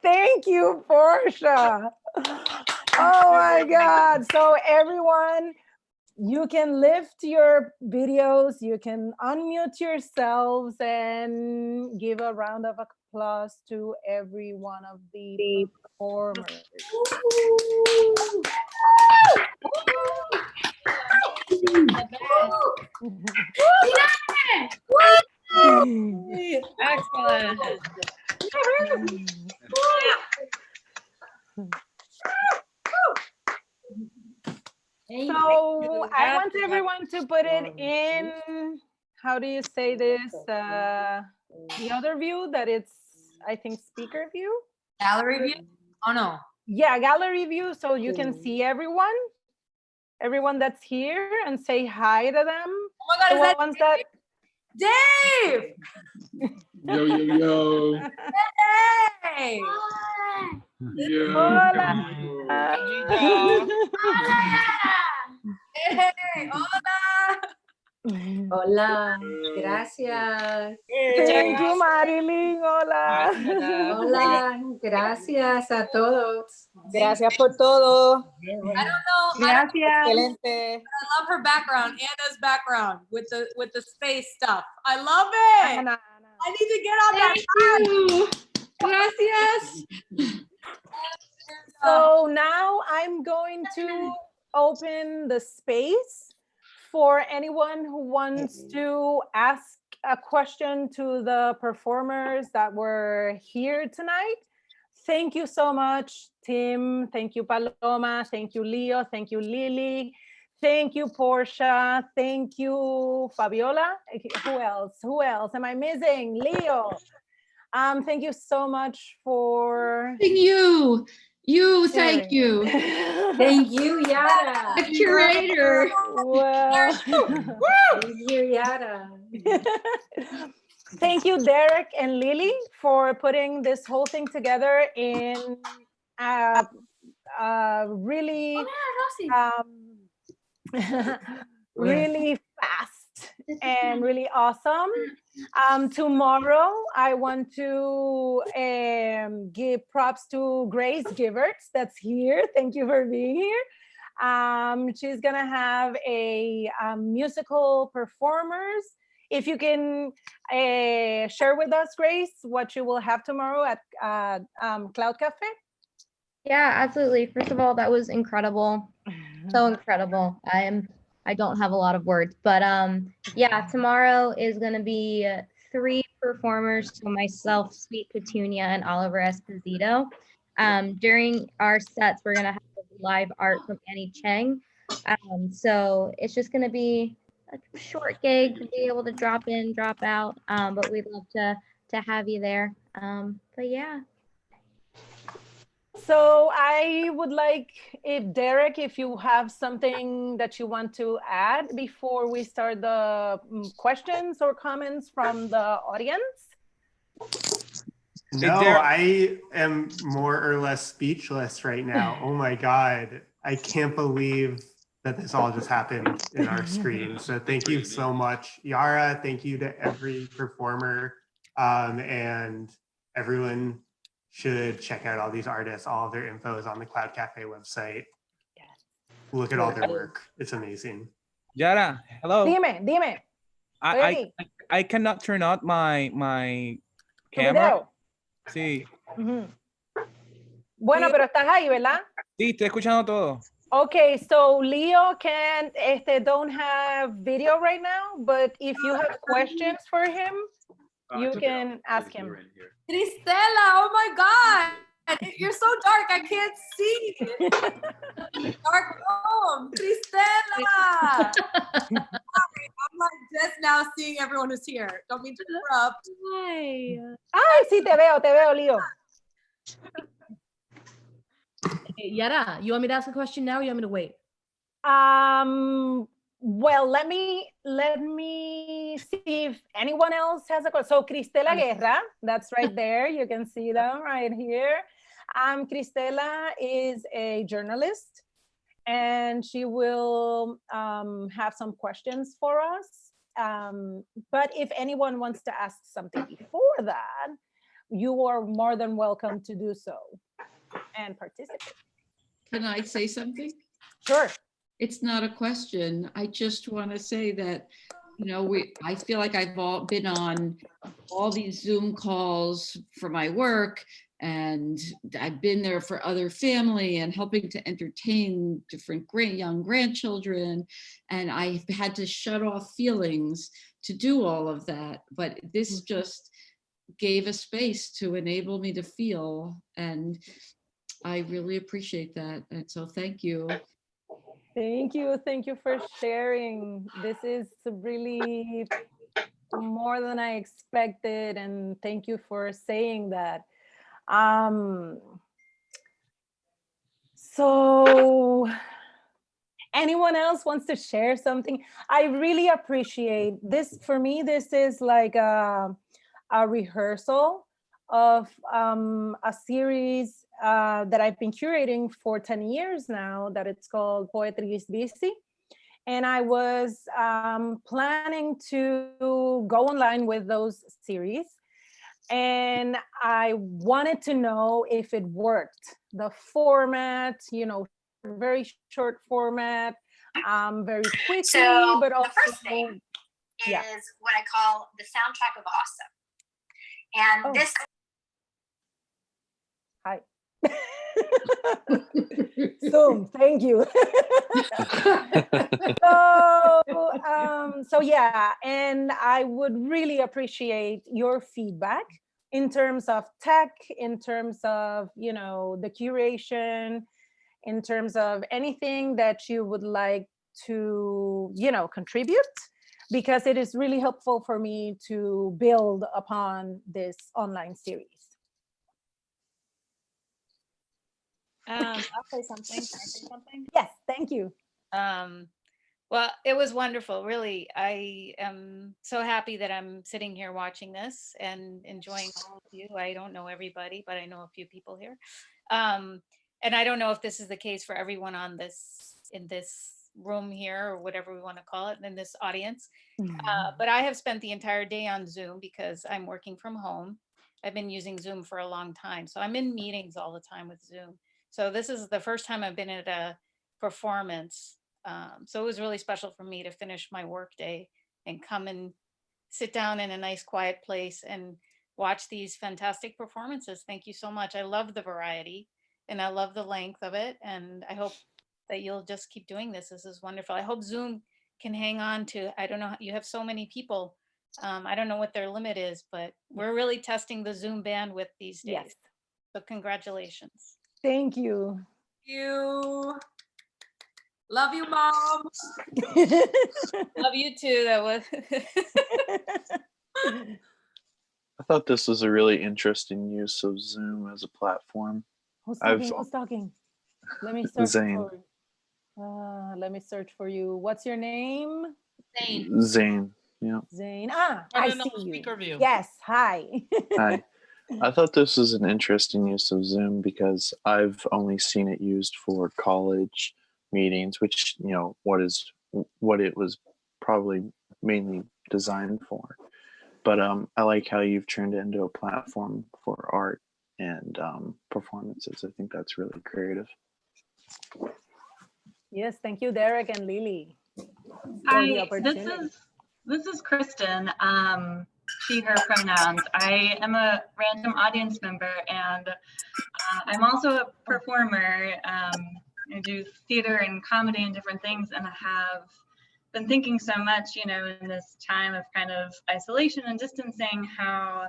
Thank you, Porsha. Oh my God. So everyone, you can lift your videos, you can unmute yourselves and give a round of applause to every one of the performers. Excellent. So I want everyone to put it in, how do you say this? The other view that it's, I think, speaker view? Gallery view? Oh no. Yeah, gallery view, so you can see everyone that's here, and say hi to them. Oh my God, is that Dave? Yo. Hey! Yo. Hola. Hey, hola! Hola, gracias. Thank you, Marilyn. Hola. Hola, gracias a todos. Gracias por todo. I don't know. Gracias. Excelente. I love her background, Anna's background with the space stuff. I love it. Anna. I need to get on that. Gracias. So now I'm going to open the space for anyone who wants to ask a question to the performers that were here tonight. Thank you so much, Tim. Thank you, Paloma. Thank you, Leo. Thank you, Lily. Thank you, Porsha. Thank you, Fabiola. Who else? Who else am I missing? Leo. Thank you so much for you. Thank sharing. you. Thank you, Yara. The curator. Well, Thank you, Yara. thank you, Derek and Lily, for putting this whole thing together in really, really fast and really awesome. Tomorrow, I want to give props to Grace Giverts, that's here. Thank you for being here. She's gonna have a musical performers. If you can share with us, Grace, what you will have tomorrow at Cloud Cafe. Yeah, absolutely. First of all, that was incredible. So incredible. I don't have a lot of words, but yeah, tomorrow is going to be 3 performers, so myself, Sweet Petunia, and Oliver Esposito. During our sets, we're going to have live art from Annie Cheng. So it's just going to be a short gig to be able to drop in, drop out, but we'd love to have you there. But yeah. So I would like, if Derek, if you have something that you want to add before we start the questions or comments from the audience. No, I am more or less speechless right now. Oh my God. I can't believe that this all just happened in our screen. So thank you so much, Yara. Thank you to every performer, and everyone should check out all these artists. All of their info is on the Cloud Cafe website. Look at all their work. It's amazing. Yara, hello. Dime. I cannot turn out my camera. Sí. Bueno, pero estás ahí, ¿verdad? Sí, estoy escuchando todo. Okay, so Leo don't have video right now, but if you have questions for him, you can ask him. Cristela, oh my God. You're so dark, I can't see. Dark room, Cristela. Sorry, I'm like just now seeing everyone who's here. Don't mean to interrupt. Hi. Ay, sí, te veo, Leo. Yara, you want me to ask a question now or you want me to wait? Well, let me see if anyone else has a question. So Cristela Guerra, that's right there. You can see them right here. Cristela is a journalist and she will have some questions for us. But if anyone wants to ask something before that, you are more than welcome to do so and participate. Can I say something? Sure. It's not a question. I just want to say that, you know, I feel like I've been on all these Zoom calls for my work, and I've been there for other family and helping to entertain different young grandchildren. And I've had to shut off feelings to do all of that. But this just gave a space to enable me to feel. And I really appreciate that. And so thank you. Thank you for sharing. This is really more than I expected, and thank you for saying that. So anyone else wants to share something? I really appreciate this. For me, this is like a rehearsal of a series that I've been curating for 10 years now, that it's called Poetry is Busy. And I was planning to go online with those series. And I wanted to know if it worked. The format, you know, very short format, very quickly, so but also, the first thing is what I call the soundtrack of awesome. And this. Hi. Zoom, thank you. So yeah, and I would really appreciate your feedback in terms of tech, in terms of, you know, the curation, in terms of anything that you would like to, you know, contribute, because it is really helpful for me to build upon this online series. I'll say something. Can I say something? Yes, thank you. Well, it was wonderful, really. I am so happy that I'm sitting here watching this and enjoying all of you. I don't know everybody, but I know a few people here. And I don't know if this is the case for everyone on this, in this room here, or whatever we want to call it, in this audience. But I have spent the entire day on Zoom because I'm working from home. I've been using Zoom for a long time. So I'm in meetings all the time with Zoom. So this is the first time I've been at a performance. So it was really special for me to finish my work day and come and sit down in a nice quiet place and watch these fantastic performances. Thank you so much. I love the variety and I love the length of it. And I hope that you'll just keep doing this. This is wonderful. I hope Zoom can hang on to, I don't know, you have so many people. I don't know what their limit is, but we're really testing the Zoom bandwidth these days. Yes. So congratulations. Thank you. You. Love you, Mom. Love you too. That was. I thought this was a really interesting use of Zoom as a platform. Who's talking? Who's talking? Let me search Zane. let me search for you. What's your name? Zane. Zane. Yeah. Zane. Ah, I see you. View. Yes. Hi. Hi. I thought this was an interesting use of Zoom because I've only seen it used for college meetings, which, you know, what it was probably mainly designed for. But I like how you've turned it into a platform for art and performances. I think that's really creative. Yes, thank you, Derek and Lily. Hi, this is Kristen. She, her pronouns. I am a random audience member, and I'm also a performer. I do theater and comedy and different things, and I have been thinking so much, you know, in this time of kind of isolation and distancing, how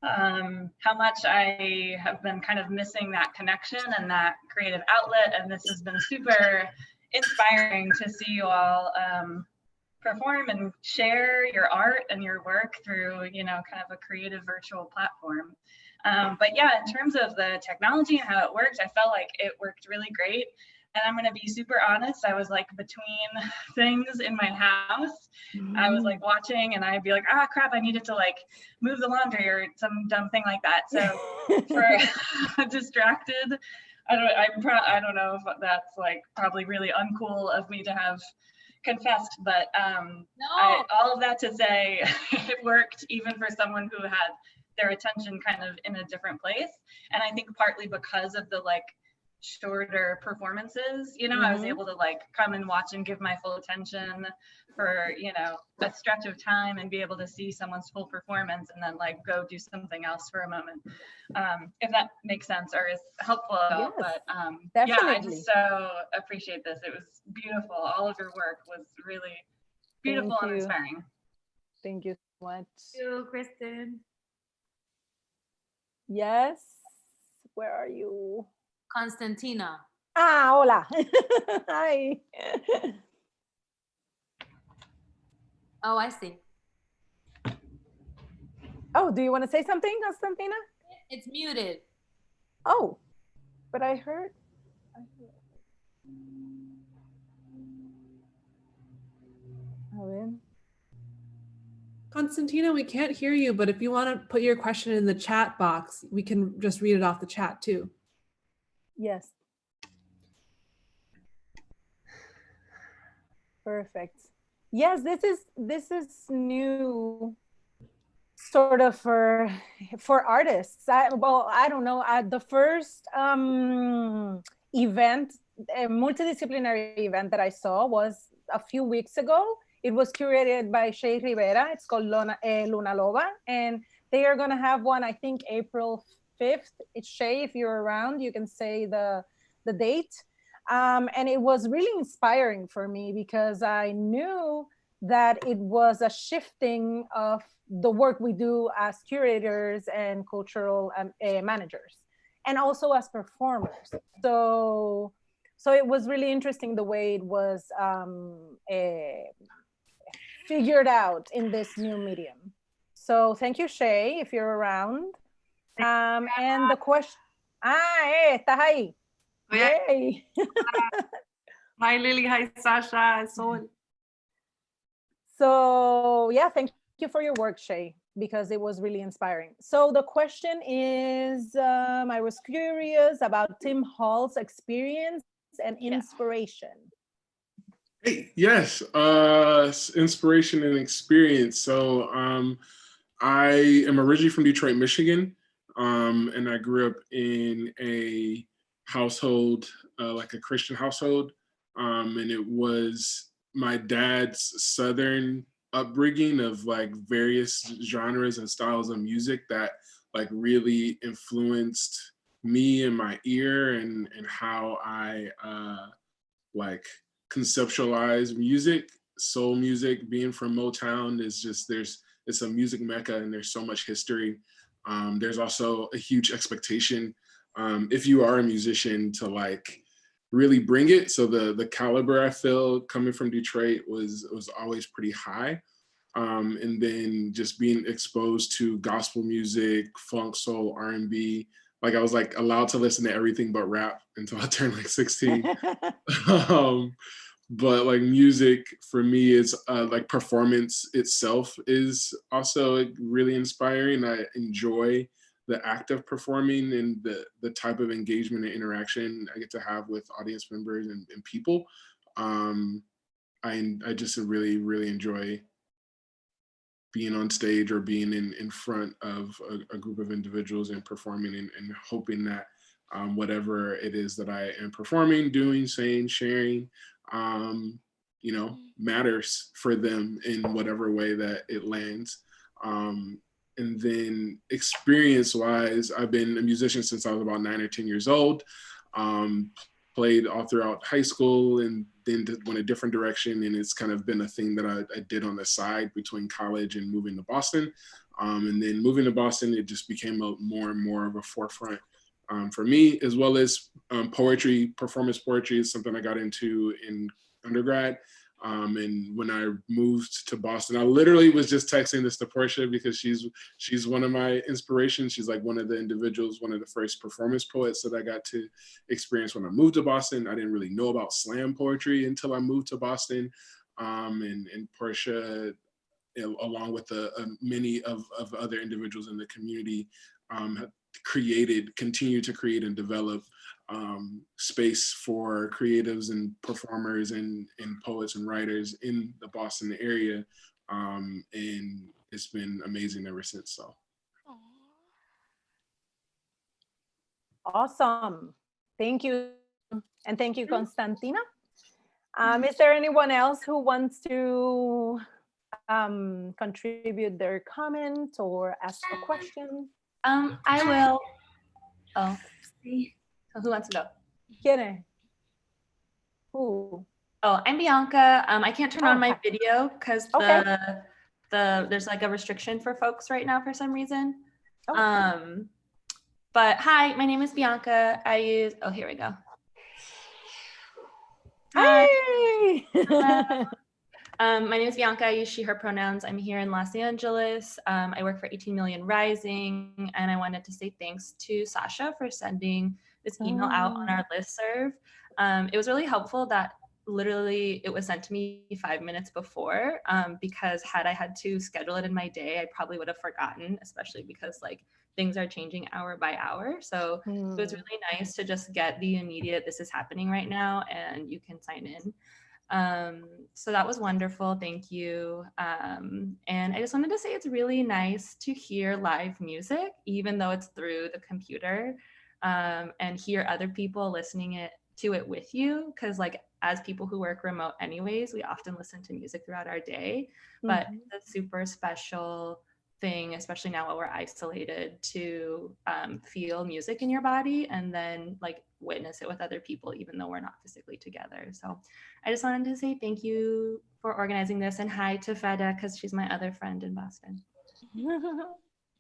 much I have been kind of missing that connection and that creative outlet. And this has been super inspiring to see you all perform and share your art and your work through, you know, kind of a creative virtual platform. But yeah, in terms of the technology and how it worked, I felt like it worked really great. And I'm going to be super honest. I was like between things in my house. I was like watching and I'd be like, ah, crap, I needed to like move the laundry or some dumb thing like that. So for distracted, I don't know if that's like probably really uncool of me to have confessed, but all of that to say it worked even for someone who had their attention kind of in a different place. And I think partly because of the like shorter performances, you know, I was able to like come and watch and give my full attention for, you know, a stretch of time and be able to see someone's full performance and then like go do something else for a moment. If that makes sense or is helpful at all. But yeah, I just so appreciate this. It was beautiful. All of your work was really beautiful and inspiring. Thank you so much. Thank you, Kristen. Yes. Where are you? Constantina. Ah, hola. Hi. Oh, I see. Oh, do you want to say something, Constantina? It's muted. Oh, but I heard. Constantina, we can't hear you, but if you want to put your question in the chat box, we can just read it off the chat too. Yes. Perfect. Yes, this is new sort of for artists. I don't know. The first event, a multidisciplinary event that I saw was a few weeks ago. It was curated by Shay Rivera. It's called Luna Loba, and they are going to have one, I think, April 5th. It's Shay, if you're around, you can say the date. And it was really inspiring for me because I knew that it was a shifting of the work we do as curators and cultural managers, and also as performers. So it was really interesting the way it was figured out in this new medium. So thank you, Shay, if you're around. And the question, estás ahí. Yay. Hi, Lily. Hi, Sasha. Sol. So yeah, thank you for your work, Shay, because it was really inspiring. So the question is, I was curious about Tim Hall's experience and inspiration. Hey, yes, inspiration and experience. So I am originally from Detroit, Michigan, and I grew up in a household, like a Christian household, and it was my dad's Southern upbringing of like various genres and styles of music that like really influenced me and my ear and how I like conceptualize music. Soul music, being from Motown, is just it's a music mecca and there's so much history. There's also a huge expectation if you are a musician to like really bring it. So the caliber I feel coming from Detroit was always pretty high. And then just being exposed to gospel music, funk, soul, R&B. Like I was like allowed to listen to everything but rap until I turned like 16. But like music for me is like performance itself is also really inspiring. I enjoy the act of performing and the type of engagement and interaction I get to have with audience members and people. I just really, really enjoy being on stage or being in front of a group of individuals and performing and hoping that whatever it is that I am performing, doing, saying, sharing, you know, matters for them in whatever way that it lands. And then experience-wise, I've been a musician since I was about 9 or 10 years old. Played all throughout high school and then went a different direction. And it's kind of been a thing that I did on the side between college and moving to Boston. And then moving to Boston, it just became more and more of a forefront for me, as well as poetry. Performance poetry is something I got into in undergrad. And when I moved to Boston, I literally was just texting this to Porsha because she's one of my inspirations. She's like one of the individuals, one of the first performance poets that I got to experience when I moved to Boston. I didn't really know about slam poetry until I moved to Boston. And Porsha, along with many of other individuals in the community, have continue to create and develop space for creatives and performers and poets and writers in the Boston area. And it's been amazing ever since. So. Awesome. Thank you. And thank you, Constantina. Is there anyone else who wants to contribute their comment or ask a question? I will. Oh, see. So who wants to go? ¿Quién es? Who? Oh, I'm Bianca. I can't turn on my video because there's like a restriction for folks right now for some reason. But hi, my name is Bianca. Here we go. Hi. Hey. My name is Bianca. I use she, her pronouns. I'm here in Los Angeles. I work for 18 Million Rising, and I wanted to say thanks to Sasha for sending this email out on our listserv. It was really helpful that literally it was sent to me 5 minutes before, because had I had to schedule it in my day, I probably would have forgotten, especially because like things are changing hour by hour. So it was really nice to just get the immediate, this is happening right now, and you can sign in. So that was wonderful. Thank you. And I just wanted to say it's really nice to hear live music, even though it's through the computer, and hear other people listening to it with you. Cause like as people who work remote anyways, we often listen to music throughout our day, but it's a super special thing, especially now while we're isolated, to feel music in your body and then like witness it with other people, even though we're not physically together. So I just wanted to say thank you for organizing this, and hi to Feda, because she's my other friend in Boston.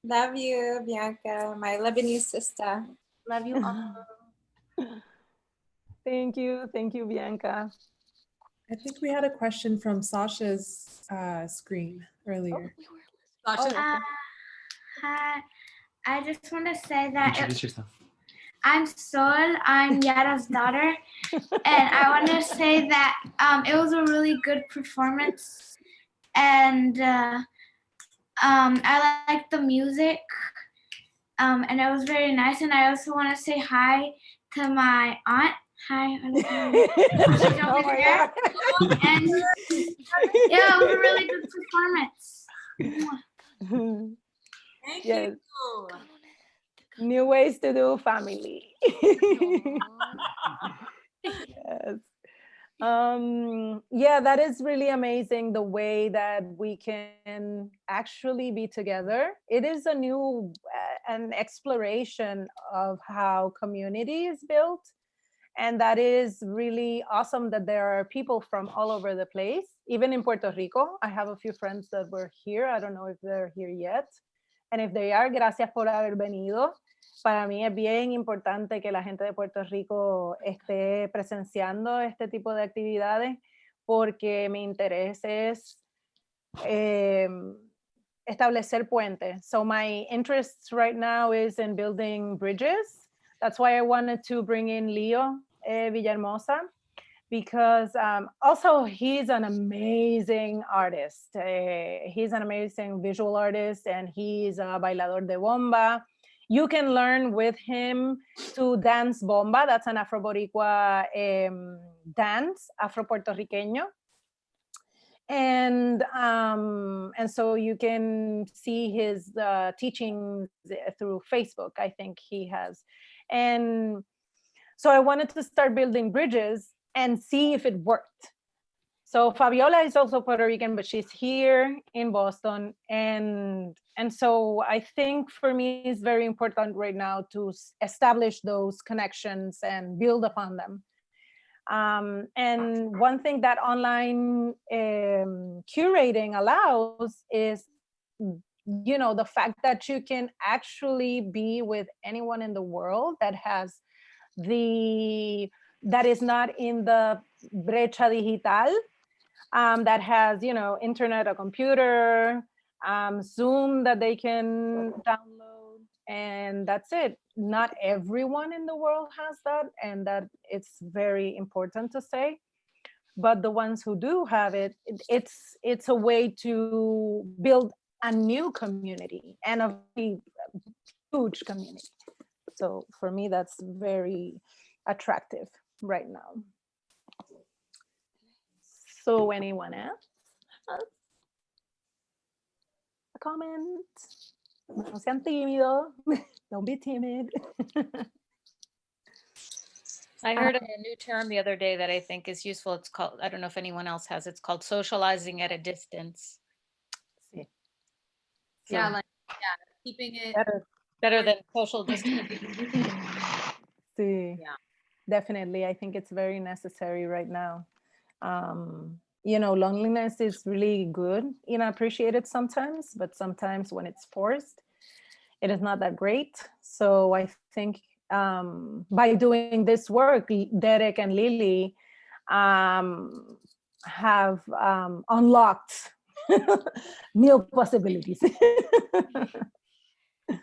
Love you, Bianca, my Lebanese sister. Love you all. Thank you, Bianca. I think we had a question from Sasha's screen earlier. Sasha. Hi, I just want to say that Introduce yourself. I'm Sol, I'm Yara's daughter, and I want to say that it was a really good performance, and I liked the music, and it was very nice, and I also want to say hi to my aunt. Hi, she's over there. And yeah, it was a really good performance. Thank you. New ways to do family. Yes. Yeah, that is really amazing, the way that we can actually be together. It is a new an exploration of how community is built. And that is really awesome that there are people from all over the place, even in Puerto Rico. I have a few friends that were here. I don't know if they're here yet. And if they are, gracias por haber venido. Para mí es bien importante que la gente de Puerto Rico esté presenciando este tipo de actividades, porque mi interés es establecer puentes. So my interest right now is in building bridges. That's why I wanted to bring in Lío Villahermosa, because also he's an amazing artist. He's an amazing visual artist, and he's a bailador de Bomba. You can learn with him to dance Bomba. That's an Afro-Boricua dance, Afro-Puertorriqueño. And so you can see his teachings through Facebook, I think he has. And so I wanted to start building bridges and see if it worked. So Fabiola is also Puerto Rican, but she's here in Boston. And so I think for me, it's very important right now to establish those connections and build upon them. And one thing that online curating allows is, you know, the fact that you can actually be with anyone in the world that has that is not in the brecha digital, that has, you know, internet or computer, Zoom that they can download, and that's it. Not everyone in the world has that, and that it's very important to say. But the ones who do have it, it's a way to build a new community and a very huge community. So for me, that's very attractive right now. So anyone else? A comment? No sean tímidos. Don't be timid. I heard of a new term the other day that I think is useful. It's called, I don't know if anyone else has, it's called socializing at a distance. Sí. Yeah, like, keeping it better than social distancing. Sí. Yeah. Definitely. I think it's very necessary right now. You know, loneliness is really good, you know, appreciated sometimes, but sometimes when it's forced, it is not that great. So I think by doing this work, Derek and Lilly have unlocked new possibilities.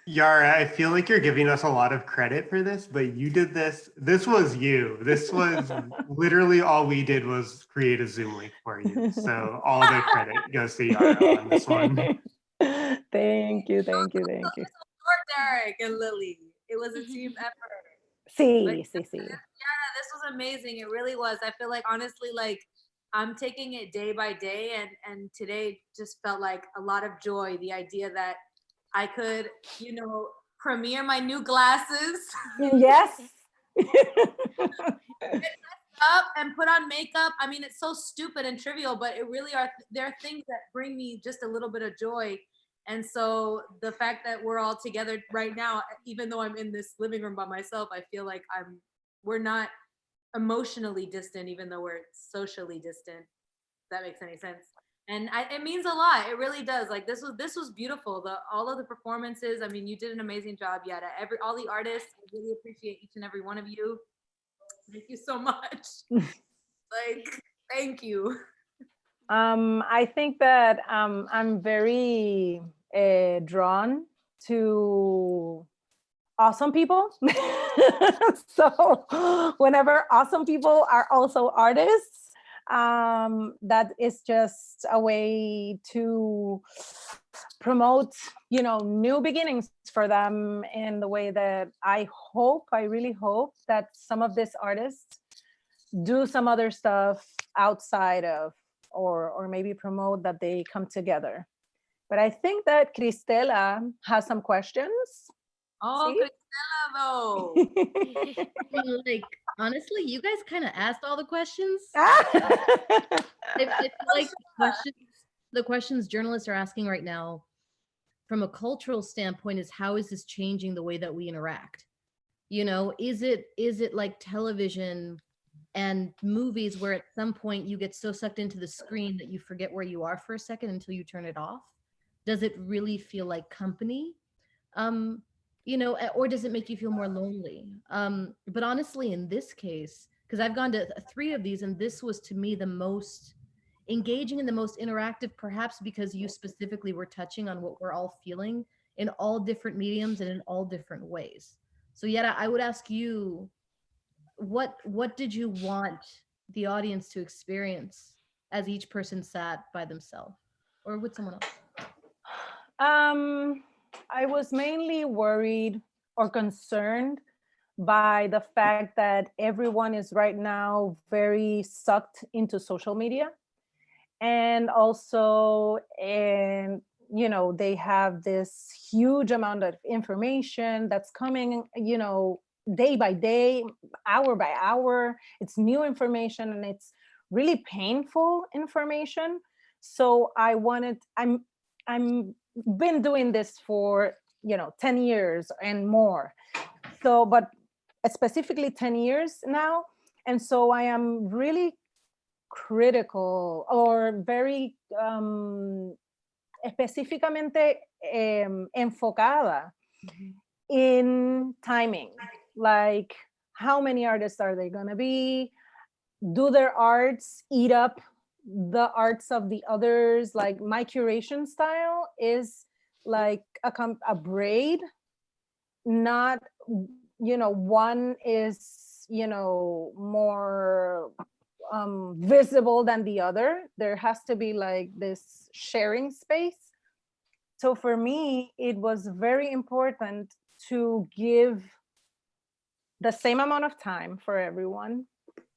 Yara, I feel like you're giving us a lot of credit for this, but you did this. This was you. This was literally all we did was create a Zoom link for you. So all the credit goes to Yara on this one. Thank you. Derek and Lilly. It was a team effort. Sí, But, sí. Yara, this was amazing. It really was. I feel like, honestly, like, I'm taking it day by day, and today just felt like a lot of joy. The idea that I could, you know, premiere my new glasses. Yes. Get up and put on makeup. I mean, it's so stupid and trivial, but it really there are things that bring me just a little bit of joy. And so the fact that we're all together right now, even though I'm in this living room by myself, I feel like we're not emotionally distant, even though we're socially distant. If that makes any sense. And it means a lot. It really does. Like this was beautiful. All of the performances. I mean, you did an amazing job, Yara. All the artists. I really appreciate each and every one of you. Thank you so much. Like, thank you. I think that I'm very drawn to awesome people. So whenever awesome people are also artists, that is just a way to promote, new beginnings for them in the way that I really hope that some of these artists do some other stuff outside of, or maybe promote that they come together. But I think that Cristela has some questions. Oh, Cristela, though. Like, honestly, you guys kind of asked all the questions. I feel like the questions journalists are asking right now from a cultural standpoint is, how is this changing the way that we interact? Is it like television and movies where at some point you get so sucked into the screen that you forget where you are for a second until you turn it off? Does it really feel like company? Or does it make you feel more lonely? But honestly, in this case, because I've gone to 3 of these, and this was to me the most engaging and the most interactive, perhaps because you specifically were touching on what we're all feeling in all different mediums and in all different ways. So Yara, I would ask you, what did you want the audience to experience as each person sat by themselves or with someone else? I was mainly worried or concerned by the fact that everyone is right now very sucked into social media. And also, they have this huge amount of information that's coming, day by day, hour by hour. It's new information and it's really painful information. So I'm been doing this for 10 years and more, so but specifically 10 years now, and so I am really critical or very específicamente enfocada in timing, like how many artists are they going to be, do their arts eat up the arts of the others. Like my curation style is like a braid, not one is more visible than the other. There has to be like this sharing space. So for me, it was very important to give the same amount of time for everyone,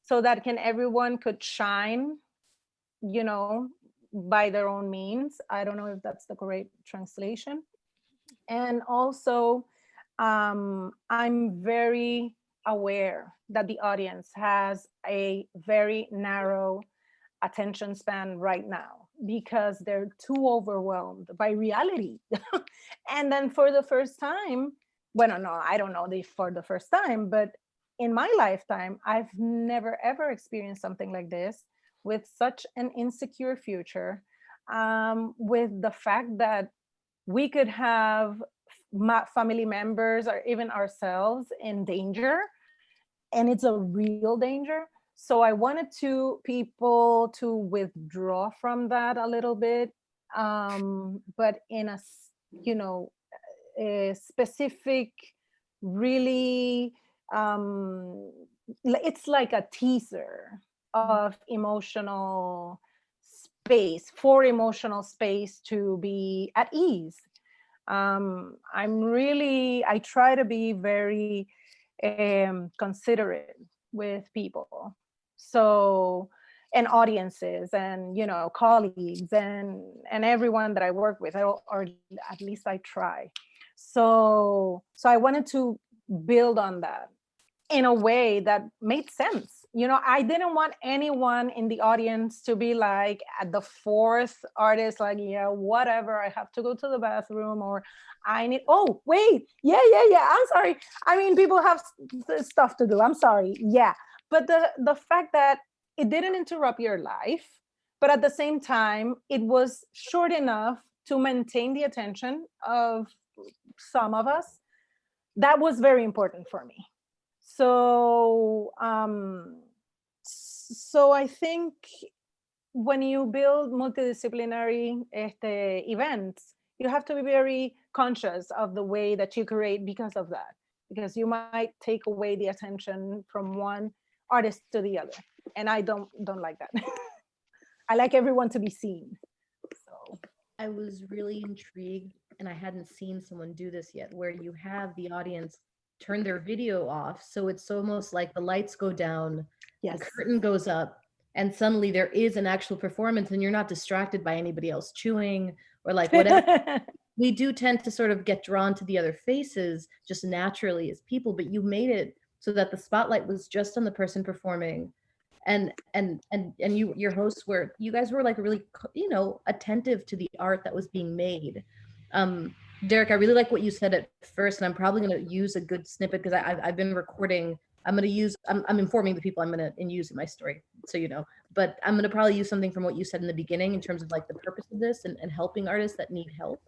so that everyone could shine, by their own means. I don't know if that's the correct translation. And also, I'm very aware that the audience has a very narrow attention span right now because they're too overwhelmed by reality. And then for the first time, well, no, I don't know if for the first time, but in my lifetime, I've never ever experienced something like this, with such an insecure future, with the fact that we could have family members or even ourselves in danger, and it's a real danger. So I wanted people to withdraw from that a little bit, but in a specific, really, it's like a teaser of emotional space, to be at ease. I try to be very considerate with people, so, and audiences, and colleagues, and everyone that I work with, or at least I try. So I wanted to build on that in a way that made sense, you know, I didn't want anyone in the audience to be like at the fourth artist, like, yeah, whatever, I have to go to the bathroom, or I need, oh, wait, yeah, I'm sorry. I mean, people have stuff to do, I'm sorry, yeah. But the fact that it didn't interrupt your life, but at the same time, it was short enough to maintain the attention of some of us, that was very important for me. So, so I think when you build multidisciplinary events, you have to be very conscious of the way that you create because of that, because you might take away the attention from one artist to the other, and I don't like that. I like everyone to be seen. So I was really intrigued, and I hadn't seen someone do this yet, where you have the audience turn their video off, so it's almost like the lights go down, yes, the curtain goes up, and suddenly there is an actual performance, and you're not distracted by anybody else chewing or like whatever. We do tend to sort of get drawn to the other faces just naturally as people, but you made it so that the spotlight was just on the person performing, and you, your hosts were, you guys were like really, you know, attentive to the art that was being made. Derek, I really like what you said at first, and I'm probably going to use a good snippet because I've been recording. I'm informing the people I'm going to use in my story, so you know, but I'm going to probably use something from what you said in the beginning in terms of like the purpose of this and helping artists that need help.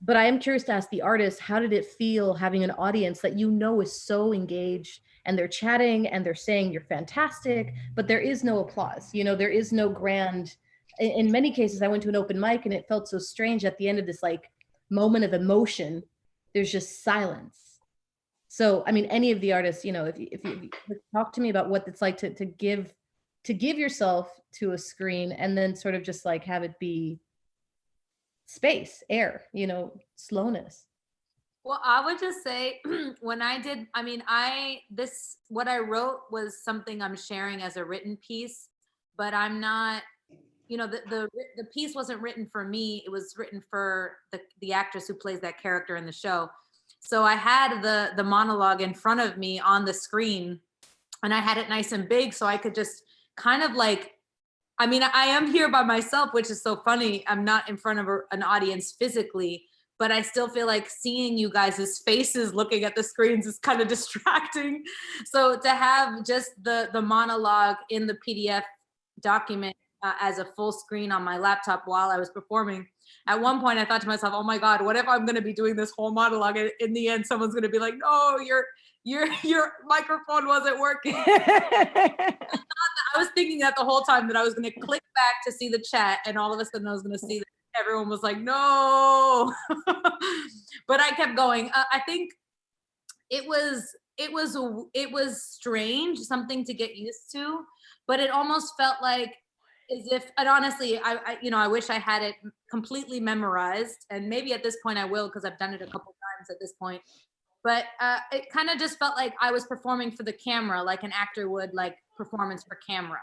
But I am curious to ask the artist, how did it feel having an audience that you know is so engaged, and they're chatting and they're saying you're fantastic, but there is no applause, you know, there is no grand, in many cases I went to an open mic and it felt so strange at the end of this like moment of emotion, there's just silence. So, I mean, any of the artists, you know, if you talk to me about what it's like to give yourself to a screen and then sort of just like have it be space, air, you know, slowness. Well, I would just say when I did, I mean, what I wrote was something I'm sharing as a written piece, but I'm not, you know, the piece wasn't written for me. It was written for the actress who plays that character in the show. So I had the monologue in front of me on the screen, and I had it nice and big so I could just kind of like, I mean, I am here by myself, which is so funny. I'm not in front of an audience physically, but I still feel like seeing you guys' faces looking at the screens is kind of distracting. So to have just the monologue in the PDF document as a full screen on my laptop while I was performing, at one point I thought to myself, oh my God, what if I'm gonna be doing this whole monologue and in the end someone's gonna be like, no, your microphone wasn't working. I was thinking that the whole time, that I was gonna click back to see the chat, and all of a sudden I was gonna see that everyone was like, no. But I kept going. I think it was strange, something to get used to, but it almost felt like as if, and honestly, I wish I had it completely memorized, and maybe at this point I will, because I've done it a couple times at this point. But it kind of just felt like I was performing for the camera, like an actor would, like performance for camera.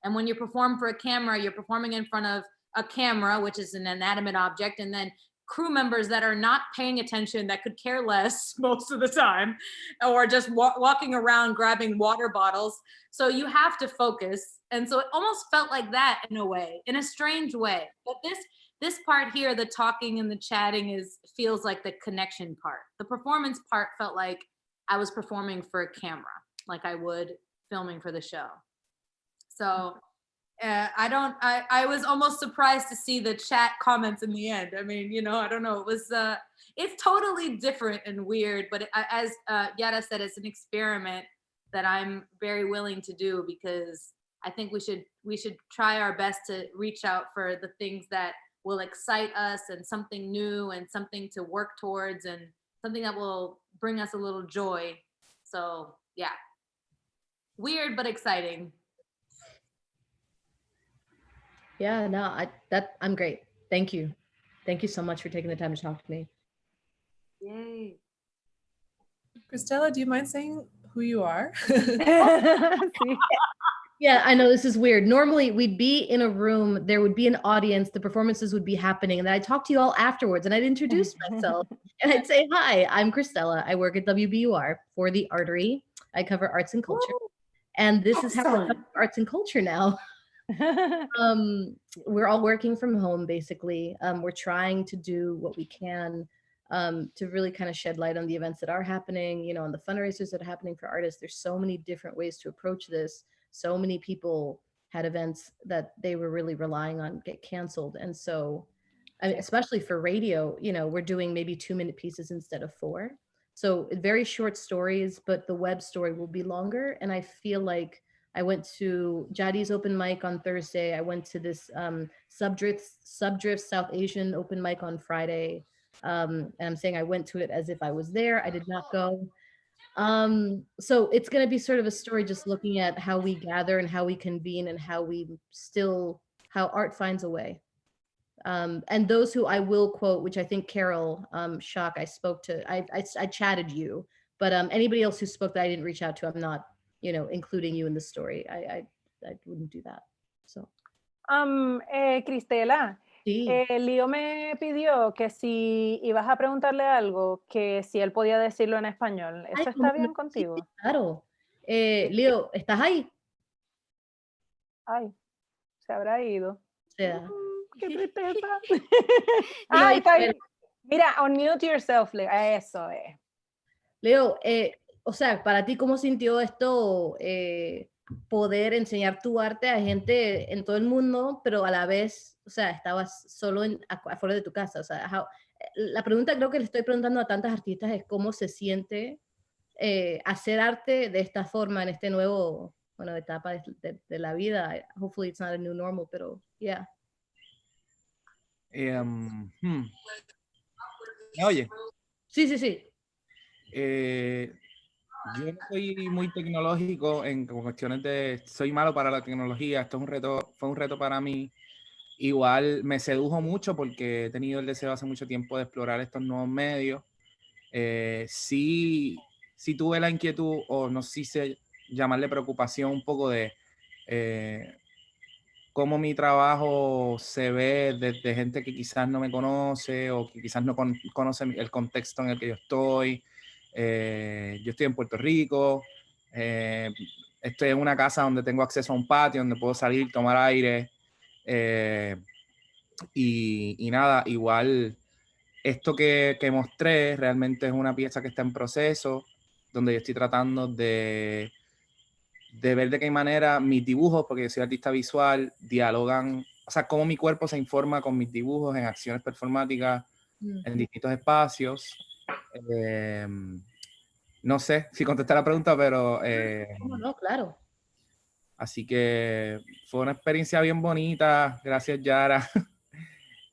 And when you perform for a camera, you're performing in front of a camera, which is an inanimate object, and then crew members that are not paying attention, that could care less most of the time, or just walking around grabbing water bottles. So you have to focus. And so it almost felt like that in a way, in a strange way. But this part here, the talking and the chatting, feels like the connection part. The performance part felt like I was performing for a camera, like I would filming for the show. So I was almost surprised to see the chat comments in the end. I mean, you know, I don't know. It was, it's totally different and weird, but as Yara said, it's an experiment that I'm very willing to do, because I think we should try our best to reach out for the things that will excite us, and something new, and something to work towards, and something that will bring us a little joy. So yeah, weird, but exciting. Yeah, no, I'm great. Thank you. Thank you so much for taking the time to talk to me. Yay. Cristela, do you mind saying who you are? Yeah, I know this is weird. Normally we'd be in a room, there would be an audience, the performances would be happening, and then I'd talk to you all afterwards, and I'd introduce myself, and I'd say, hi, I'm Cristela. I work at WBUR for The Artery. I cover arts and culture. And this is how it comes to arts and culture now. We're all working from home, basically. We're trying to do what we can to really kind of shed light on the events that are happening, you know, on the fundraisers that are happening for artists. There's so many different ways to approach this. So many people had events that they were really relying on get canceled. And so, I mean, especially for radio, you know, we're doing maybe 2-minute pieces instead of 4. So very short stories, but the web story will be longer. And I feel like I went to Jadi's open mic on Thursday. I went to this Subdrift South Asian open mic on Friday. And I'm saying I went to it as if I was there. I did not go. So it's going to be sort of a story just looking at how we gather and how we convene and how art finds a way. And those who I will quote, which I think Carol Schock, I spoke to, I chatted you, but anybody else who spoke that I didn't reach out to, I'm not, you know, including you in the story. I wouldn't do that. So. Cristela, sí. Lío me pidió que si ibas a preguntarle algo, que si él podía decirlo en español. ¿Eso está bien contigo? Sí, claro. Lío, ¿estás ahí? Ay, se habrá ido. Sea. Qué tristeza. Ay, está ahí. Mira, unmute yourself, Leo. Eso es. Leo, o sea, para ti, ¿cómo sintió esto poder enseñar tu arte a gente en todo el mundo, pero a la vez, o sea, estabas solo afuera de tu casa? O sea, la pregunta creo que le estoy preguntando a tantas artistas es cómo se siente hacer arte de esta forma en este nuevo, bueno, etapa de la vida. Hopefully it's not a new normal, pero yeah. ¿Me oye? Sí, sí, sí. Yo no soy muy tecnológico en cuestiones de... Soy malo para la tecnología. Esto es un reto, fue un reto para mí. Igual me sedujo mucho porque he tenido el deseo hace mucho tiempo de explorar estos nuevos medios. Sí tuve la inquietud, o no sé si llamarle preocupación un poco de cómo mi trabajo se ve desde gente que quizás no me conoce o que quizás no conoce el contexto en el que yo estoy. Yo estoy en Puerto Rico, estoy en una casa donde tengo acceso a un patio, donde puedo salir, tomar aire. Y nada, igual esto que mostré realmente es una pieza que está en proceso, donde yo estoy tratando de ver de qué manera mis dibujos, porque yo soy artista visual, dialogan, o sea, cómo mi cuerpo se informa con mis dibujos en acciones performáticas en distintos espacios. No sé si contesté la pregunta, pero... No, claro. Así que fue una experiencia bien bonita, gracias Yara.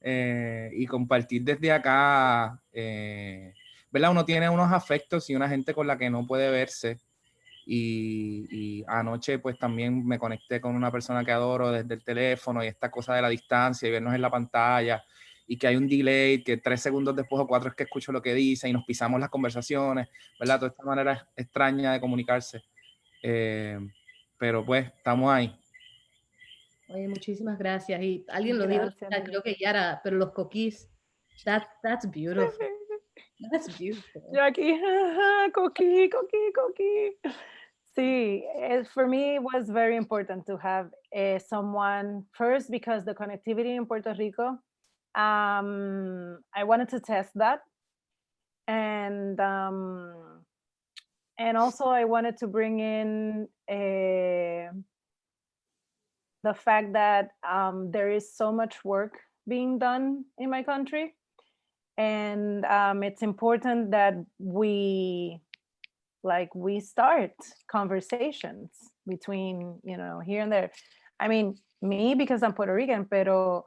Y compartir desde acá, ¿verdad? Uno tiene unos afectos y una gente con la que no puede verse. Y anoche pues también me conecté con una persona que adoro desde el teléfono, y esta cosa de la distancia y vernos en la pantalla, y que hay un delay, que 3 segundos después o 4 es que escucho lo que dice y nos pisamos las conversaciones, ¿verdad? Toda esta manera extraña de comunicarse. Pero pues estamos ahí. Oye, muchísimas gracias. Y alguien lo dijo, creo que Yara, pero los coquís, that's beautiful. That's beautiful. Yo aquí, coquí. Sí, for me, it was very important to have someone first, because the connectivity in Puerto Rico, I wanted to test that. And also I wanted to bring in the fact that there is so much work being done in my country. And it's important that we start conversations between, you know, here and there. I mean, me, because I'm Puerto Rican, pero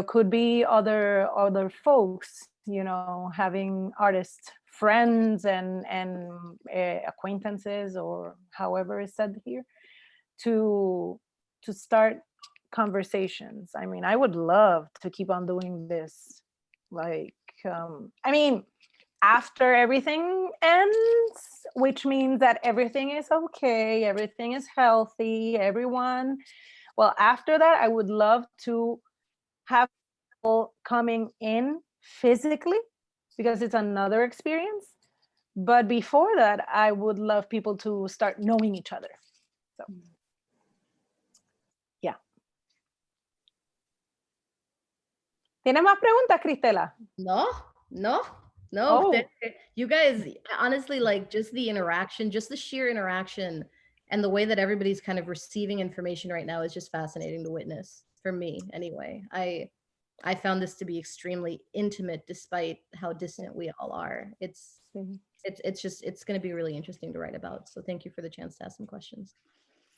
could be other folks, you know, having artist friends and acquaintances, or however it's said here, to start conversations. I mean, I would love to keep on doing this. Like, I mean, after everything ends, which means that everything is okay, everything is healthy, everyone. Well, after that, I would love to have people coming in physically, because it's another experience. But before that, I would love people to start knowing each other. So, yeah. ¿Tienes más preguntas, Cristela? No. Oh. You guys, honestly, like just the interaction, just the sheer interaction and the way that everybody's kind of receiving information right now is just fascinating to witness for me anyway. I found this to be extremely intimate despite how distant we all are. It's going to be really interesting to write about. So thank you for the chance to ask some questions.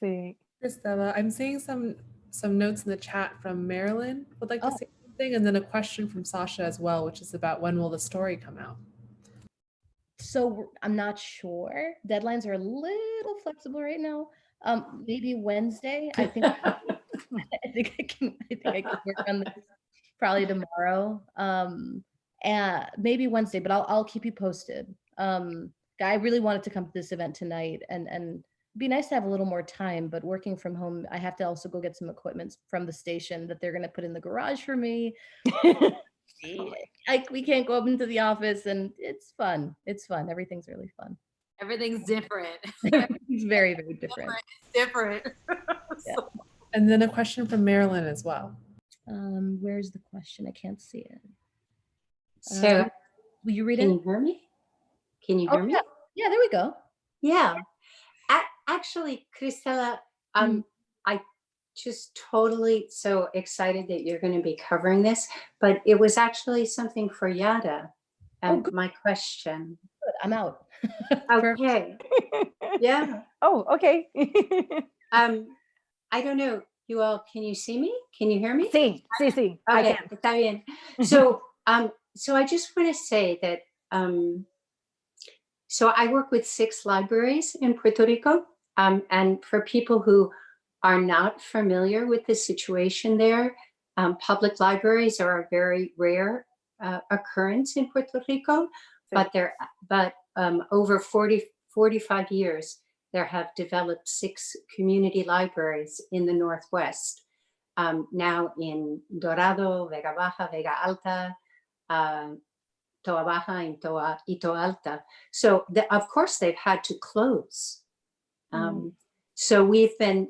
Sí. Cristela, I'm seeing some notes in the chat from Marilyn would like to say something, and then a question from Sasha as well, which is about when will the story come out? So I'm not sure. Deadlines are a little flexible right now. Maybe Wednesday. I think I can work on this probably tomorrow. And maybe Wednesday, but I'll keep you posted. I really wanted to come to this event tonight, and it'd be nice to have a little more time, but working from home, I have to also go get some equipment from the station that they're going to put in the garage for me. Like we can't go up into the office, and it's fun. Everything's really fun. Everything's different. It's very, very different. Different. Yeah. And then a question from Marilyn as well. Where's the question? I can't see it. So will you read it? Can you hear me? Can you hear me? Yeah, there we go. Yeah. Actually, Cristela, I just totally so excited that you're going to be covering this, but it was actually something for Yara. My question. Good. I'm out. Okay. Yeah. Oh, okay. I don't know. You all, can you see me? Can you hear me? Sí. Okay, I can. está bien. So, so I just want to say that, so I work with 6 libraries in Puerto Rico. And for people who are not familiar with the situation there, public libraries are a very rare occurrence in Puerto Rico, but over 45 years, there have developed 6 community libraries in the Northwest, now in Dorado, Vega Baja, Vega Alta, Toa Baja, and Toa Alta. So of course they've had to close. So we've been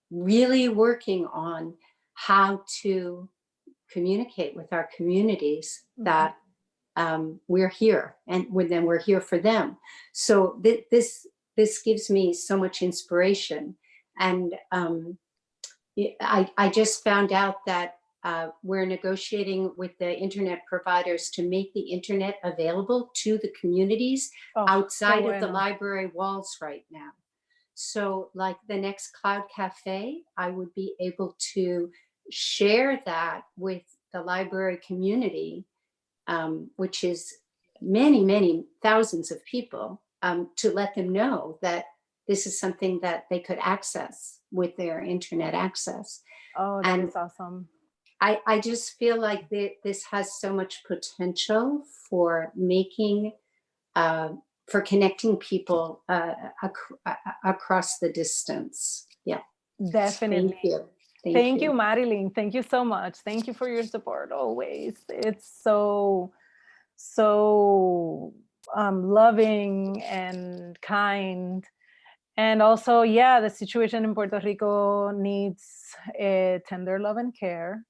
really working on how to communicate with our communities that we're here, and then we're here for them. So this gives me so much inspiration. And I just found out that we're negotiating with the internet providers to make the internet available to the communities outside of the library walls right now. So like the next Cloud Cafe, I would be able to share that with the library community, which is many, many thousands of people, to let them know that this is something that they could access with their internet access. Oh, that is awesome. I just feel like this has so much potential for making, for connecting people across the distance. Yeah. Definitely. Thank you. Thank you, Marilyn. Thank you so much. Thank you for your support always. It's so loving and kind. And also, yeah, the situation in Puerto Rico needs tender love and care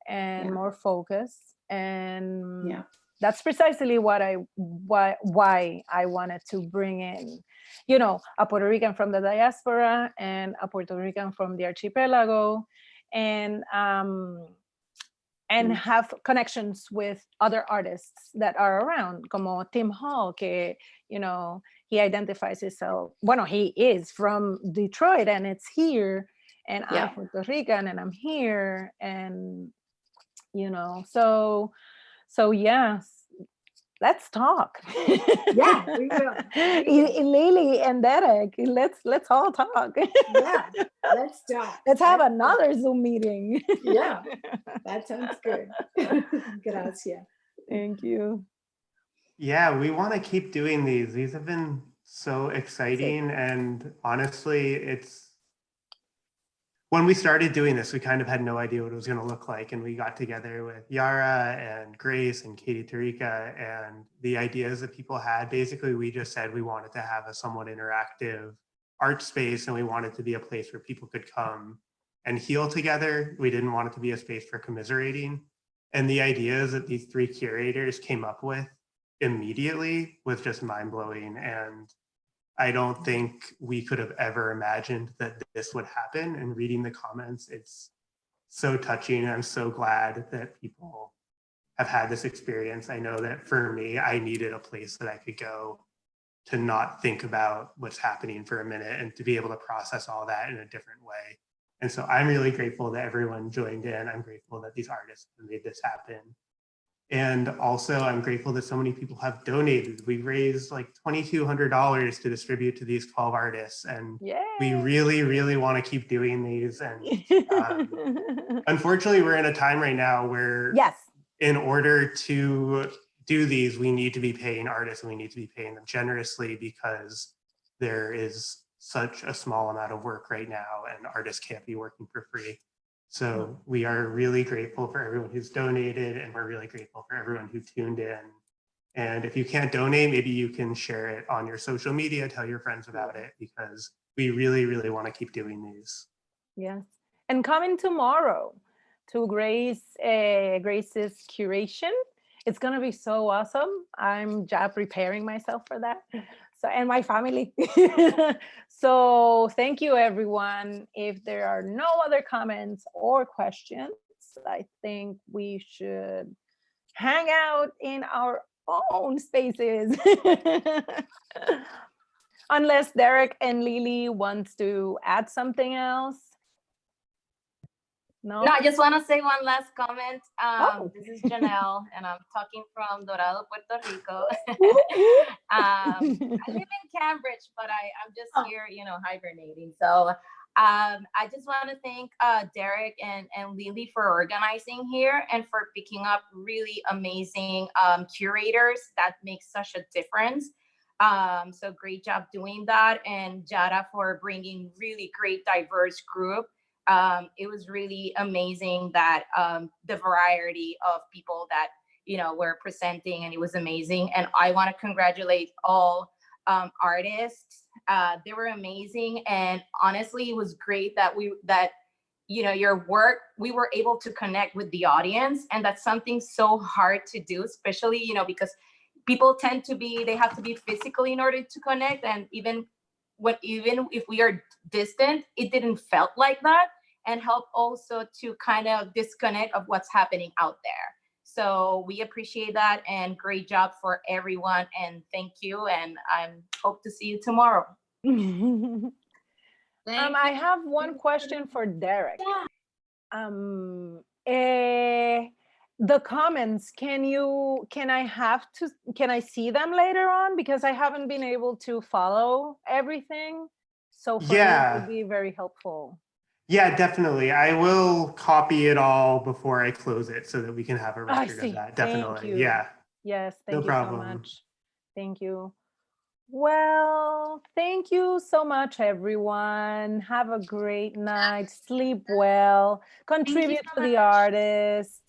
and more focus. And that's precisely why I wanted to bring in, you know, a Puerto Rican from the diaspora and a Puerto Rican from the archipelago, and have connections with other artists that are around, como Tim Hall, que, you know, he identifies himself, he is from Detroit and it's here, and I'm Puerto Rican and I'm here, and, you know, so yes, let's talk. Yeah, we will. Lily and Derek, let's all talk. Yeah, let's talk. Let's have another Zoom meeting. Yeah, that sounds good. Gracias. Thank you. Yeah, we want to keep doing these. These have been so exciting, and honestly, when we started doing this, we kind of had no idea what it was going to look like, and we got together with Yara and Grace and Katie Tarika, and the ideas that people had, basically we just said we wanted to have a somewhat interactive art space, and we wanted to be a place where people could come and heal together. We didn't want it to be a space for commiserating. And the ideas that these three curators came up with immediately was just mind-blowing. And I don't think we could have ever imagined that this would happen. And reading the comments, it's so touching. I'm so glad that people have had this experience. I know that for me, I needed a place that I could go to not think about what's happening for a minute and to be able to process all that in a different way. And so I'm really grateful that everyone joined in. I'm grateful that these artists made this happen. And also I'm grateful that so many people have donated. We raised like $2,200 to distribute to these 12 artists. And we really, really want to keep doing these. And unfortunately, we're in a time right now where in order to do these, we need to be paying artists and we need to be paying them generously because there is such a small amount of work right now and artists can't be working for free. So we are really grateful for everyone who's donated, and we're really grateful for everyone who tuned in. And if you can't donate, maybe you can share it on your social media, tell your friends about it, because we really, really want to keep doing these. Yes. And coming tomorrow to Grace's curation. It's gonna be so awesome. I'm just preparing myself for that. So, and my family. So thank you, everyone. If there are no other comments or questions, I think we should hang out in our own spaces. Unless Derek and Lily wants to add something else. No, I just want to say one last comment. This is Janelle, and I'm talking from Dorado, Puerto Rico. I live in Cambridge, but I'm just here, hibernating. So I just want to thank Derek and Lily for organizing here and for picking up really amazing curators that make such a difference. So great job doing that. And Yara for bringing really great, diverse group. It was really amazing that the variety of people that, were presenting, and it was amazing. And I want to congratulate all artists. They were amazing. And honestly, it was great that your work, we were able to connect with the audience. And that's something so hard to do, especially, because people tend to they have to be physical in order to connect. And even if we are distant, it didn't felt like that, and help also to kind of disconnect of what's happening out there. So we appreciate that, and great job for everyone, and thank you, and I hope to see you tomorrow. I have one question for Derek. The comments, can I see them later on? Because I haven't been able to follow everything. So for me, it would be very helpful. Yeah, definitely. I will copy it all before I close it so that we can have a record of that. Definitely. Thank you. Yeah. Yes, thank no you problem. so much. Thank you. Well, thank you so much, everyone. Have a great night. Sleep well. Contribute to the artists.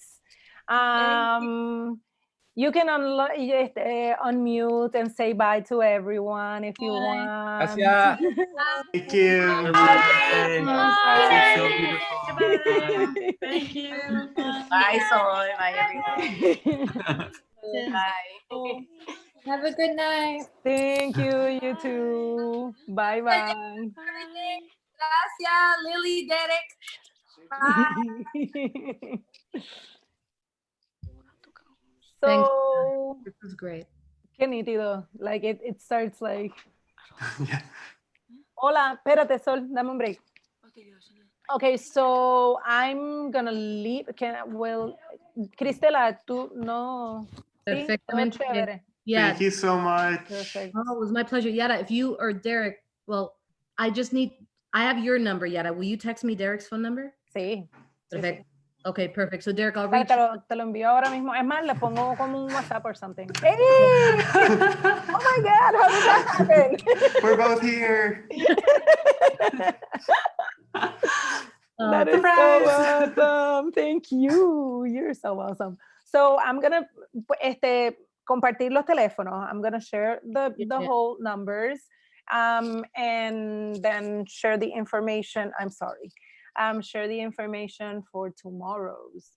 You can unmute and say bye to everyone if you want. Gracias. Thank you. Thank you. Bye, Sol. Bye, everyone. Bye. Have a good night. Thank you. You too. Bye bye. Gracias, Lily, Derek. Bye. So this is great. Qué nítido. Like it starts like. Hola, espérate, Sol, dame un break. Okay, so I'm gonna leave. Cristela, tú no. Perfecto. Sí, yeah. Thank you so much. Perfect. Oh, it was my pleasure. Yara, if you or Derek, I have your number, Yara. Will you text me Derek's phone number? Sí. Perfect. Okay, perfect. So Derek, I'll Te reach. lo envío ahora mismo. Es más, le pongo como un WhatsApp or something. Hey! Oh my God, how did that happen? We're both here. That is so awesome. Thank you. You're so awesome. So I'm gonna compartir los teléfonos. I'm gonna share the whole numbers. and then share the information. I'm sorry. Share the information for tomorrow's